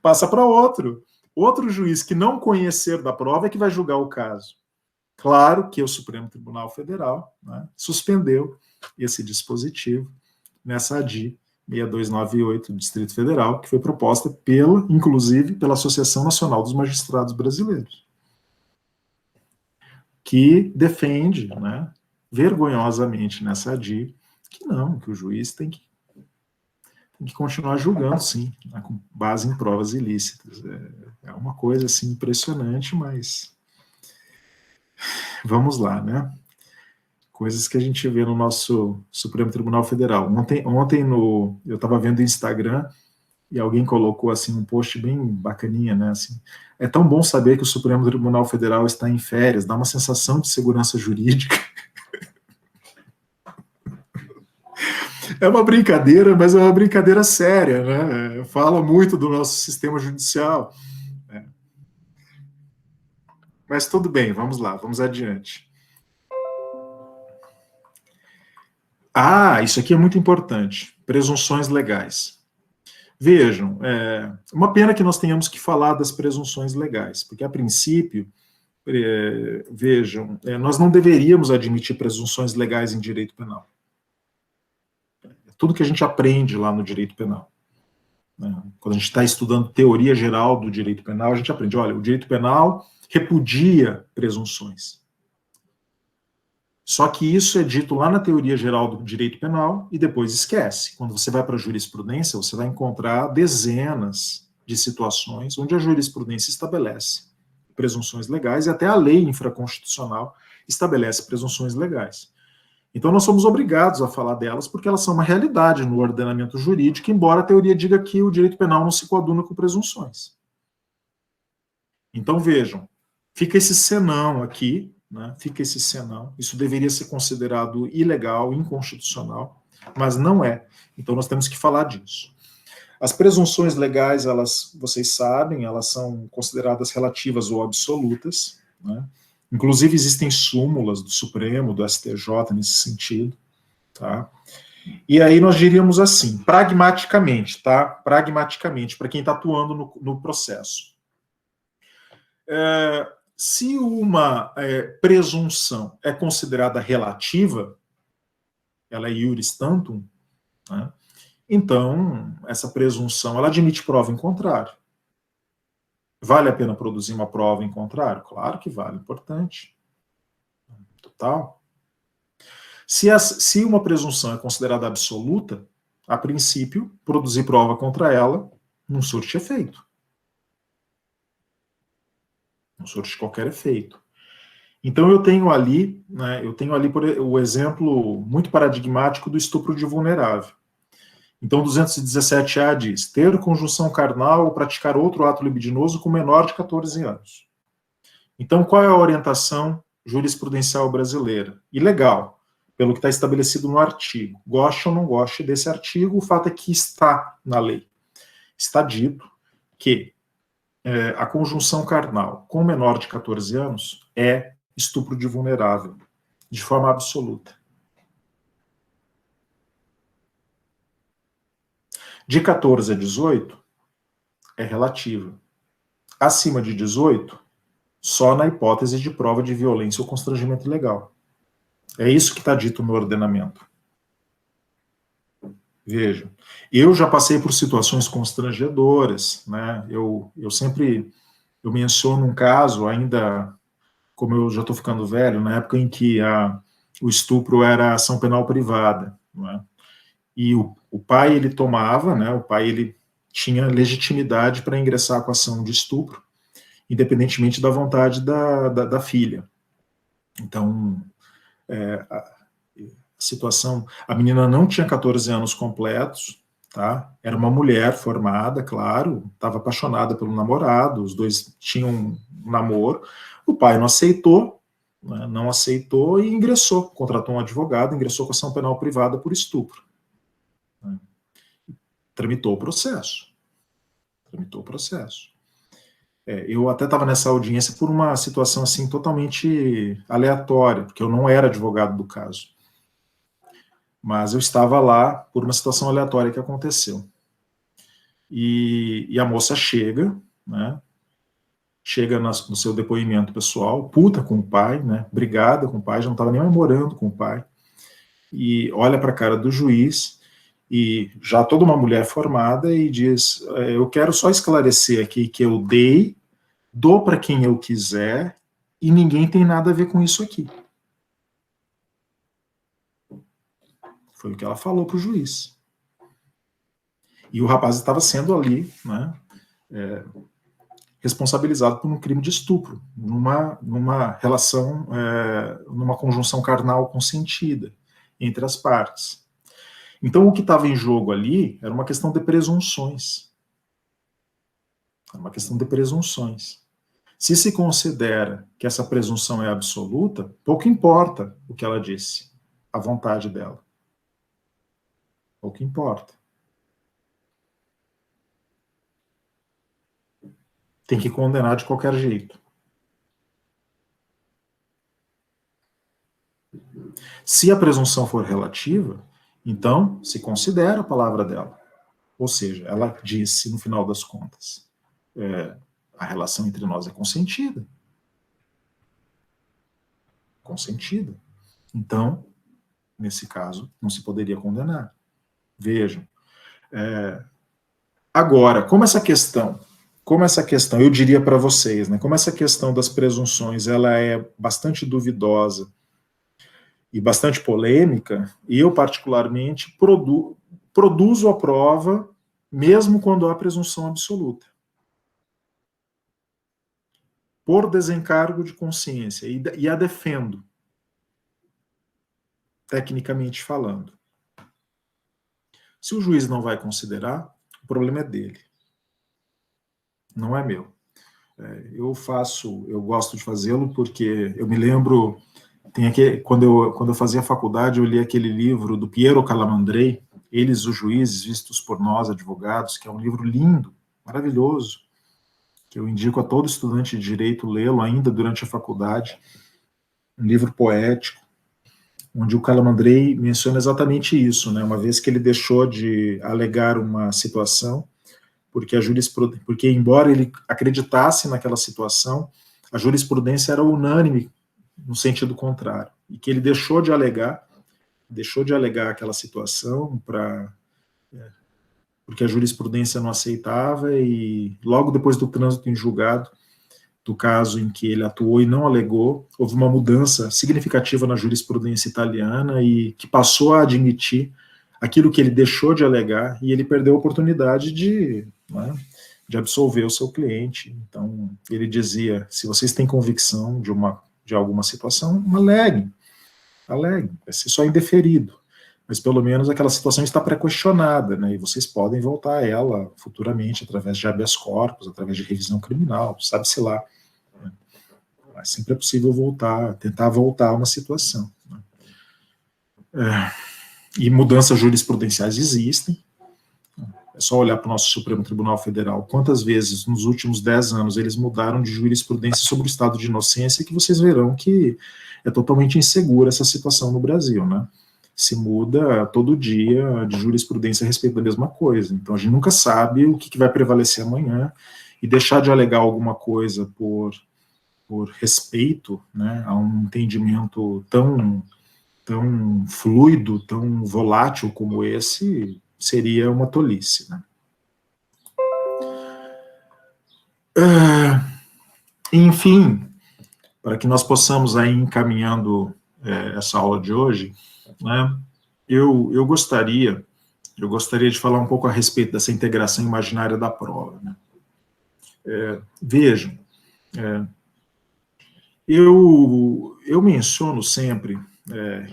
Passa para outro. Outro juiz que não conhecer da prova é que vai julgar o caso. Claro que o Supremo Tribunal Federal, né, suspendeu esse dispositivo nessa ADI 6298 do Distrito Federal, que foi proposta inclusive pela Associação Nacional dos Magistrados Brasileiros, que defende, né, vergonhosamente nessa ADI, que o juiz tem que tem que continuar julgando, sim, né, com base em provas ilícitas. É uma coisa, assim, impressionante, mas vamos lá, né? Coisas que a gente vê no nosso Supremo Tribunal Federal. Ontem eu estava vendo o Instagram e alguém colocou assim um post bem bacaninha, né? Assim, é tão bom saber que o Supremo Tribunal Federal está em férias, dá uma sensação de segurança jurídica. É uma brincadeira, mas é uma brincadeira séria, né? Fala muito do nosso sistema judicial. Né? Mas tudo bem, vamos lá, vamos adiante. Isso aqui é muito importante. Presunções legais. Vejam, uma pena que nós tenhamos que falar das presunções legais, porque a princípio, vejam, nós não deveríamos admitir presunções legais em direito penal. Tudo que a gente aprende lá no direito penal. Né? Quando a gente está estudando teoria geral do direito penal, a gente aprende, olha, o direito penal repudia presunções. Só que isso é dito lá na teoria geral do direito penal e depois esquece. Quando você vai para a jurisprudência, você vai encontrar dezenas de situações onde a jurisprudência estabelece presunções legais e até a lei infraconstitucional estabelece presunções legais. Então nós somos obrigados a falar delas porque elas são uma realidade no ordenamento jurídico, embora a teoria diga que o direito penal não se coaduna com presunções. Então vejam, fica esse senão aqui, né? Fica esse senão. Isso deveria ser considerado ilegal, inconstitucional, mas não é. Então nós temos que falar disso. As presunções legais, vocês sabem, elas são consideradas relativas ou absolutas, né? Inclusive existem súmulas do Supremo, do STJ nesse sentido, tá? E aí nós diríamos assim, pragmaticamente, tá? Pragmaticamente, para quem está atuando no processo. Se uma presunção é considerada relativa, ela é iuris tantum, né? Então, essa presunção, ela admite prova em contrário. Vale a pena produzir uma prova em contrário? Claro que vale, importante. Total. Se uma presunção é considerada absoluta, a princípio, produzir prova contra ela não surte efeito. Não surte qualquer efeito. Então eu tenho ali o exemplo muito paradigmático do estupro de vulnerável. Então 217A diz, ter conjunção carnal ou praticar outro ato libidinoso com menor de 14 anos. Então qual é a orientação jurisprudencial brasileira? Ilegal, pelo que está estabelecido no artigo. Goste ou não goste desse artigo, o fato é que está na lei. Está dito que a conjunção carnal com menor de 14 anos é estupro de vulnerável, de forma absoluta. De 14 a 18, é relativa. Acima de 18, só na hipótese de prova de violência ou constrangimento ilegal. É isso que está dito no ordenamento. Vejam, eu já passei por situações constrangedoras, né? Eu menciono um caso, ainda, como eu já estou ficando velho, na época em que o estupro era ação penal privada, não é? E o pai, ele tomava, né, o pai, ele tinha legitimidade para ingressar com a ação de estupro, independentemente da vontade da filha. Então, a situação, a menina não tinha 14 anos completos, tá? Era uma mulher formada, claro, estava apaixonada pelo namorado, os dois tinham um namoro, o pai não aceitou, né, não aceitou e ingressou, contratou um advogado, ingressou com ação penal privada por estupro. Tramitou o processo. Eu até estava nessa audiência por uma situação assim totalmente aleatória, porque eu não era advogado do caso. Mas eu estava lá por uma situação aleatória que aconteceu. E a moça chega, né? Chega no seu depoimento pessoal, puta com o pai, né? Brigada com o pai, já não estava nem namorando com o pai. E olha para a cara do juiz, e já toda uma mulher formada, e diz, eu quero só esclarecer aqui que eu dou para quem eu quiser, e ninguém tem nada a ver com isso aqui. Foi o que ela falou para o juiz. E o rapaz estava sendo ali, né, responsabilizado por um crime de estupro, numa relação, numa conjunção carnal consentida entre as partes. Então, o que estava em jogo ali era uma questão de presunções. Era uma questão de presunções. Se se considera que essa presunção é absoluta, pouco importa o que ela disse, a vontade dela. Pouco importa. Tem que condenar de qualquer jeito. Se a presunção for relativa, então se considera a palavra dela. Ou seja, ela disse, no final das contas, a relação entre nós é consentida. Consentida. Então, nesse caso, não se poderia condenar. Vejam. Agora, como essa questão, eu diria para vocês, né, como essa questão das presunções, ela é bastante duvidosa e bastante polêmica, eu particularmente produzo a prova mesmo quando há presunção absoluta. Por desencargo de consciência, e a defendo, tecnicamente falando. Se o juiz não vai considerar, o problema é dele. Não é meu. Eu gosto de fazê-lo porque eu me lembro, quando eu fazia faculdade, eu li aquele livro do Piero Calamandrei, Eles, os Juízes, Vistos por Nós, Advogados, que é um livro lindo, maravilhoso, que eu indico a todo estudante de direito lê-lo ainda durante a faculdade, um livro poético, onde o Calamandrei menciona exatamente isso, né? Uma vez que ele deixou de alegar uma situação, porque embora ele acreditasse naquela situação, a jurisprudência era unânime no sentido contrário, e que ele deixou de alegar aquela situação porque a jurisprudência não aceitava, e logo depois do trânsito em julgado do caso em que ele atuou e não alegou, houve uma mudança significativa na jurisprudência italiana e que passou a admitir aquilo que ele deixou de alegar, e ele perdeu a oportunidade de absolver o seu cliente. Então, ele dizia, se vocês têm convicção de alguma situação, aleguem, vai ser só indeferido, mas pelo menos aquela situação está pré-questionada, né, e vocês podem voltar a ela futuramente, através de habeas corpus, através de revisão criminal, sabe-se lá. Mas sempre é possível tentar voltar a uma situação. E mudanças jurisprudenciais existem. É só olhar para o nosso Supremo Tribunal Federal. Quantas vezes, nos últimos 10 anos, eles mudaram de jurisprudência sobre o estado de inocência, que vocês verão que é totalmente insegura essa situação no Brasil, né? Se muda todo dia de jurisprudência a respeito da mesma coisa. Então, a gente nunca sabe o que vai prevalecer amanhã, e deixar de alegar alguma coisa por respeito, né, a um entendimento tão fluido, tão volátil como esse, seria uma tolice, né? Enfim, para que nós possamos aí encaminhando essa aula de hoje, né, eu gostaria de falar um pouco a respeito dessa integração imaginária da prova, né? Vejam, eu menciono sempre,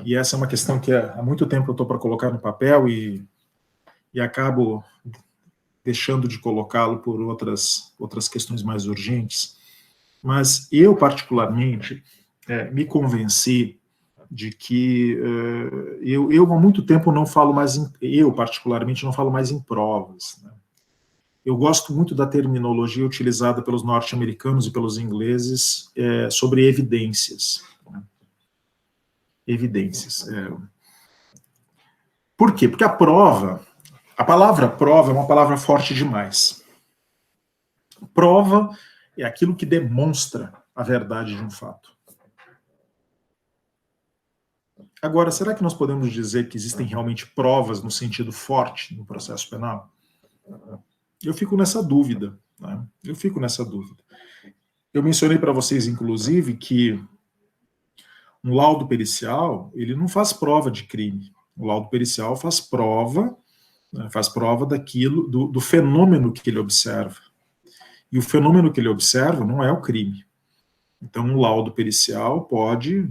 e essa é uma questão que há muito tempo eu estou para colocar no papel e acabo deixando de colocá-lo por outras questões mais urgentes, mas eu particularmente me convenci de que eu há muito tempo não falo mais eu particularmente não falo mais em provas, né? Eu gosto muito da terminologia utilizada pelos norte-americanos e pelos ingleses sobre evidências. Né? Evidências. Por quê? Porque a palavra prova é uma palavra forte demais. Prova é aquilo que demonstra a verdade de um fato. Agora, será que nós podemos dizer que existem realmente provas no sentido forte no processo penal? Eu fico nessa dúvida, né? Eu mencionei para vocês, inclusive, que um laudo pericial, ele não faz prova de crime. O laudo pericial faz prova né? Faz prova daquilo, do fenômeno que ele observa. E o fenômeno que ele observa não é o crime. Então, um laudo pericial pode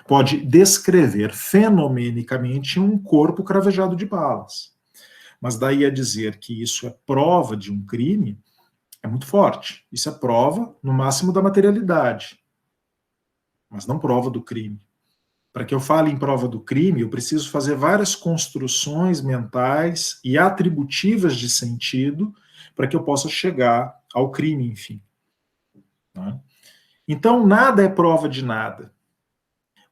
pode descrever fenomenicamente um corpo cravejado de balas. Mas daí a dizer que isso é prova de um crime é muito forte. Isso é prova, no máximo, da materialidade, mas não prova do crime. Para que eu fale em prova do crime, eu preciso fazer várias construções mentais e atributivas de sentido para que eu possa chegar ao crime, enfim. Né? Então, nada é prova de nada.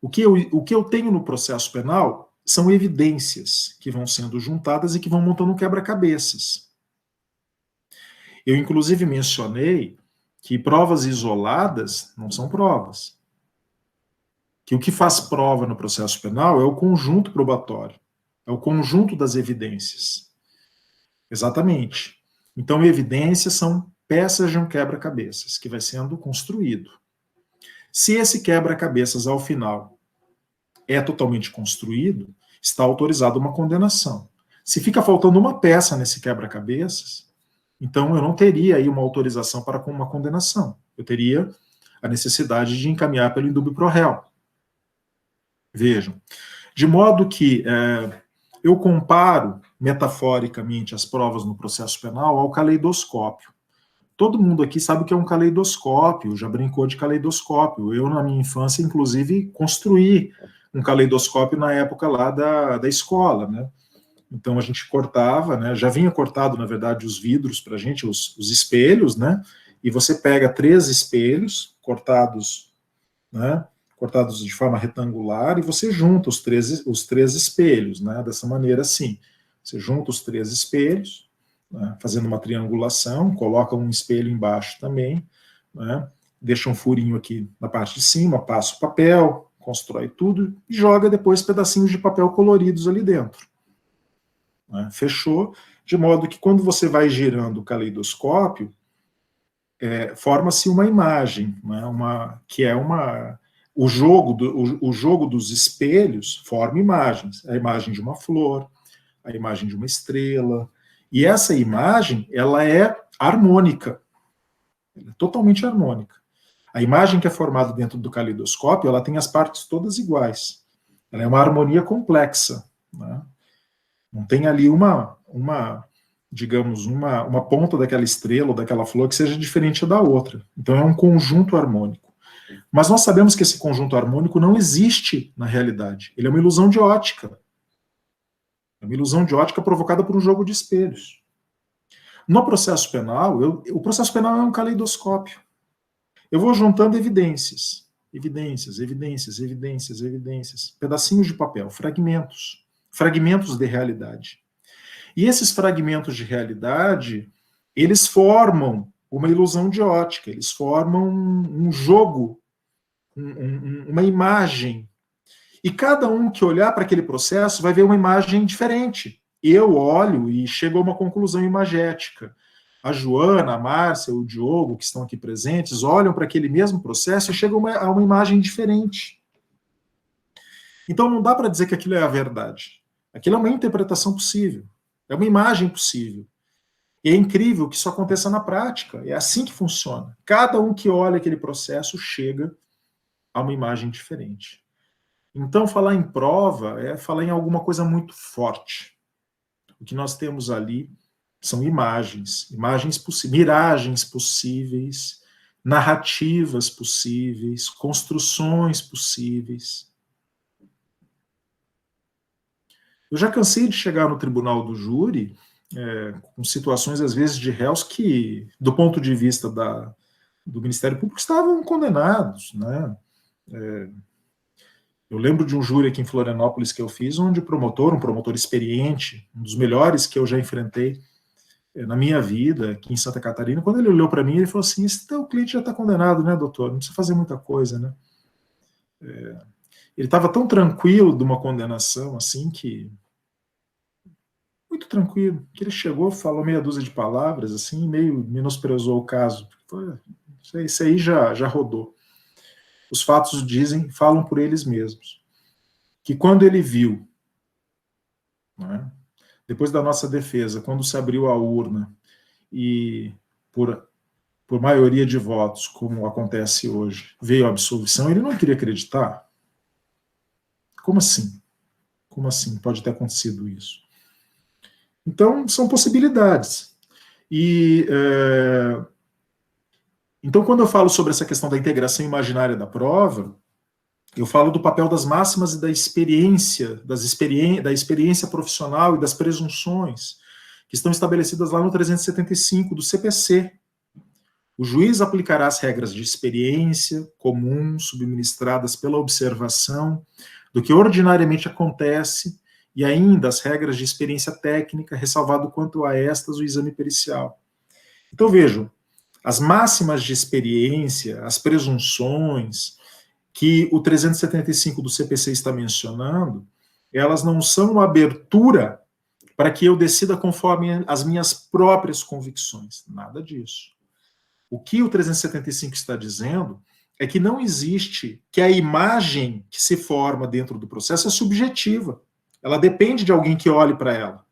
O que eu tenho no processo penal são evidências que vão sendo juntadas e que vão montando um quebra-cabeças. Eu, inclusive, mencionei que provas isoladas não são provas. Que o que faz prova no processo penal é o conjunto probatório, é o conjunto das evidências. Exatamente. Então, evidências são peças de um quebra-cabeças que vai sendo construído. Se esse quebra-cabeças, ao final, é totalmente construído, está autorizada uma condenação. Se fica faltando uma peça nesse quebra-cabeças, então eu não teria aí uma autorização para uma condenação. Eu teria a necessidade de encaminhar pelo indúbio pro réu. Vejam. De modo que eu comparo, metaforicamente, as provas no processo penal ao caleidoscópio. Todo mundo aqui sabe o que é um caleidoscópio, já brincou de caleidoscópio. Eu, na minha infância, inclusive, construí um caleidoscópio na época lá da escola, né? Então a gente cortava, né? Já vinha cortado, na verdade, os vidros para a gente, os espelhos, né? E você pega 3 espelhos cortados, né? Cortados de forma retangular, e você junta os três espelhos, né? Dessa maneira assim. Você junta os 3 espelhos, né, fazendo uma triangulação, coloca um espelho embaixo também, né, deixa um furinho aqui na parte de cima, passa o papel, constrói tudo e joga depois pedacinhos de papel coloridos ali dentro. Né, fechou, de modo que quando você vai girando o caleidoscópio, forma-se uma imagem, né, o jogo dos espelhos forma imagens, a imagem de uma flor, a imagem de uma estrela. E essa imagem, ela é harmônica, ela é totalmente harmônica. A imagem que é formada dentro do caleidoscópio, ela tem as partes todas iguais. Ela é uma harmonia complexa. Né? Não tem ali digamos, uma ponta daquela estrela ou daquela flor que seja diferente da outra. Então é um conjunto harmônico. Mas nós sabemos que esse conjunto harmônico não existe na realidade. Ele é uma ilusão de ótica. É uma ilusão de ótica provocada por um jogo de espelhos. No processo penal, o processo penal é um caleidoscópio. Eu vou juntando evidências, pedacinhos de papel, fragmentos de realidade. E esses fragmentos de realidade, eles formam uma ilusão de ótica, eles formam um jogo, uma imagem. E cada um que olhar para aquele processo vai ver uma imagem diferente. Eu olho e chego a uma conclusão imagética. A Joana, a Márcia, o Diogo, que estão aqui presentes, olham para aquele mesmo processo e chegam a uma imagem diferente. Então não dá para dizer que aquilo é a verdade. Aquilo é uma interpretação possível. É uma imagem possível. E é incrível que isso aconteça na prática. É assim que funciona. Cada um que olha aquele processo chega a uma imagem diferente. Então, falar em prova é falar em alguma coisa muito forte. O que nós temos ali são imagens miragens possíveis, narrativas possíveis, construções possíveis. Eu já cansei de chegar no tribunal do júri com situações, às vezes, de réus que, do ponto de vista do Ministério Público, estavam condenados, né? Eu lembro de um júri aqui em Florianópolis que eu fiz, onde um promotor experiente, um dos melhores que eu já enfrentei na minha vida, aqui em Santa Catarina, quando ele olhou para mim, ele falou assim: esse teu cliente já está condenado, né, doutor? Não precisa fazer muita coisa, né? Ele estava tão tranquilo de uma condenação, assim, muito tranquilo, que ele chegou, falou meia dúzia de palavras, assim, meio menosprezou o caso. Isso aí já rodou. Os fatos falam por eles mesmos. Que quando ele viu não é? Depois da nossa defesa, quando se abriu a urna e por maioria de votos, como acontece hoje, veio a absolvição, ele não queria acreditar. Como assim? Como assim pode ter acontecido isso? Então, são possibilidades. Então, quando eu falo sobre essa questão da integração imaginária da prova, eu falo do papel das máximas e da experiência, da experiência profissional e das presunções que estão estabelecidas lá no 375 do CPC. O juiz aplicará as regras de experiência comum, subministradas pela observação do que ordinariamente acontece, e ainda as regras de experiência técnica, ressalvado quanto a estas o exame pericial. Então, vejam, as máximas de experiência, as presunções que o 375 do CPC está mencionando, elas não são uma abertura para que eu decida conforme as minhas próprias convicções. Nada disso. O que o 375 está dizendo é que não existe, que a imagem que se forma dentro do processo é subjetiva. Ela depende de alguém que olhe para ela.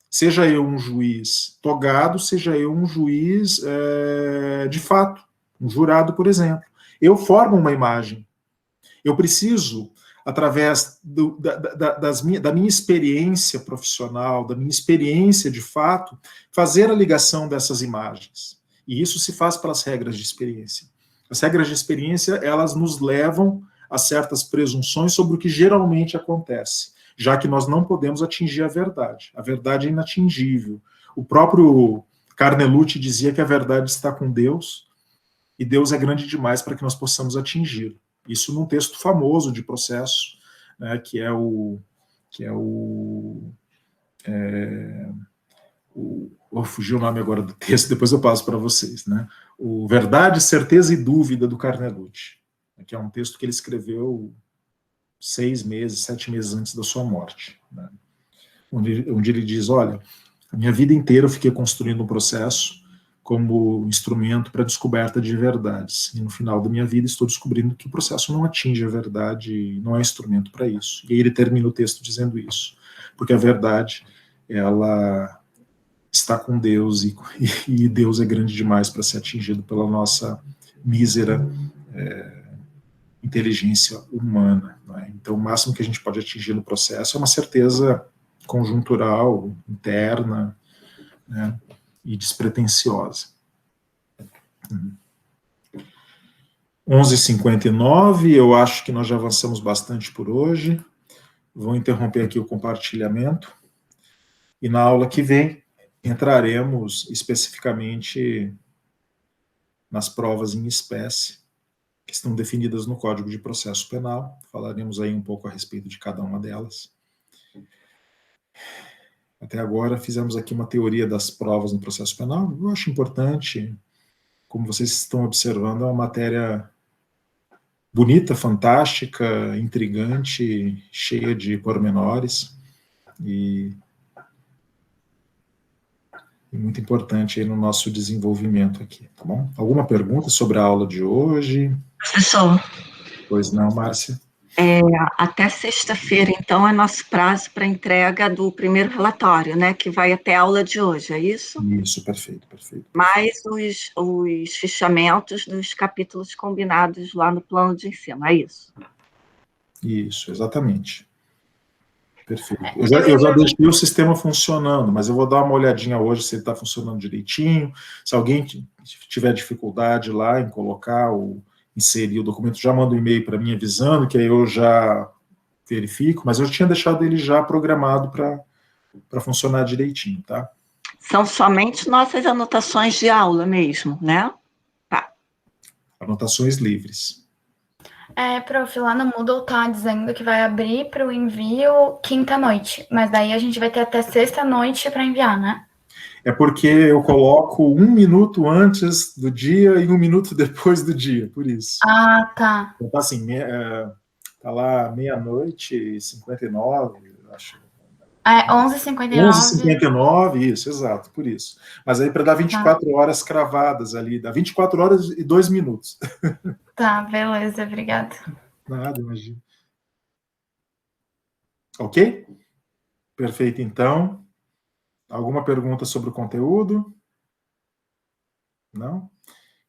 Seja eu um juiz togado, seja eu um juiz de fato, um jurado, por exemplo. Eu formo uma imagem. Eu preciso, através da minha experiência profissional, da minha experiência de fato, fazer a ligação dessas imagens. E isso se faz pelas regras de experiência. As regras de experiência, elas nos levam a certas presunções sobre o que geralmente acontece, já que nós não podemos atingir a verdade. A verdade é inatingível. O próprio Carnelucci dizia que a verdade está com Deus, e Deus é grande demais para que nós possamos atingi-lo. Isso num texto famoso de processo, né, vou fugir o nome agora do texto, depois eu passo para vocês, né? O Verdade, Certeza e Dúvida, do Carnelucci, que é um texto que ele escreveu 7 meses antes da sua morte, né? onde ele diz, olha, a minha vida inteira eu fiquei construindo um processo como instrumento para a descoberta de verdades, e no final da minha vida estou descobrindo que o processo não atinge a verdade, não é instrumento para isso. E aí ele termina o texto dizendo isso, porque a verdade, ela está com Deus, e Deus é grande demais para ser atingido pela nossa mísera inteligência humana, né? Então, o máximo que a gente pode atingir no processo é uma certeza conjuntural, interna, né, e despretensiosa. 11h59, eu acho que nós já avançamos bastante por hoje. Vou interromper aqui o compartilhamento, e na aula que vem entraremos especificamente nas provas em espécie, que estão definidas no Código de Processo Penal. Falaremos aí um pouco a respeito de cada uma delas. Até agora fizemos aqui uma teoria das provas no processo penal. Eu acho importante, como vocês estão observando, é uma matéria bonita, fantástica, intrigante, cheia de pormenores, e muito importante aí no nosso desenvolvimento aqui, tá bom? Alguma pergunta sobre a aula de hoje? Professor. Pois não, Márcia? Até sexta-feira, então, é nosso prazo para entrega do primeiro relatório, né, que vai até a aula de hoje, é isso? Isso, perfeito. Mais os fichamentos dos capítulos combinados lá no plano de ensino, é isso? Isso, exatamente. Perfeito. Eu já deixei o sistema funcionando, mas eu vou dar uma olhadinha hoje se ele está funcionando direitinho. Se alguém tiver dificuldade lá em inserir o documento, já manda um e-mail para mim avisando, que aí eu já verifico, mas eu tinha deixado ele já programado para funcionar direitinho, tá? São somente nossas anotações de aula mesmo, né? Anotações livres. Prof, lá no Moodle tá dizendo que vai abrir para o envio quinta-noite, mas daí a gente vai ter até sexta-noite para enviar, né? É porque eu coloco 1 minuto antes do dia e 1 minuto depois do dia, por isso. Ah, tá. Então tá assim, tá lá 00:59, acho. 11h59. 11h59, isso, exato, por isso. Mas aí para dar 24 horas cravadas ali, dá 24 horas e 2 minutos. Tá, beleza, obrigada. Nada, imagina. Ok? Perfeito, então. Alguma pergunta sobre o conteúdo? Não?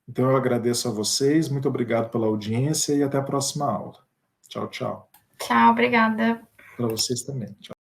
Então, eu agradeço a vocês, muito obrigado pela audiência e até a próxima aula. Tchau, tchau. Tchau, obrigada. Para vocês também. Tchau.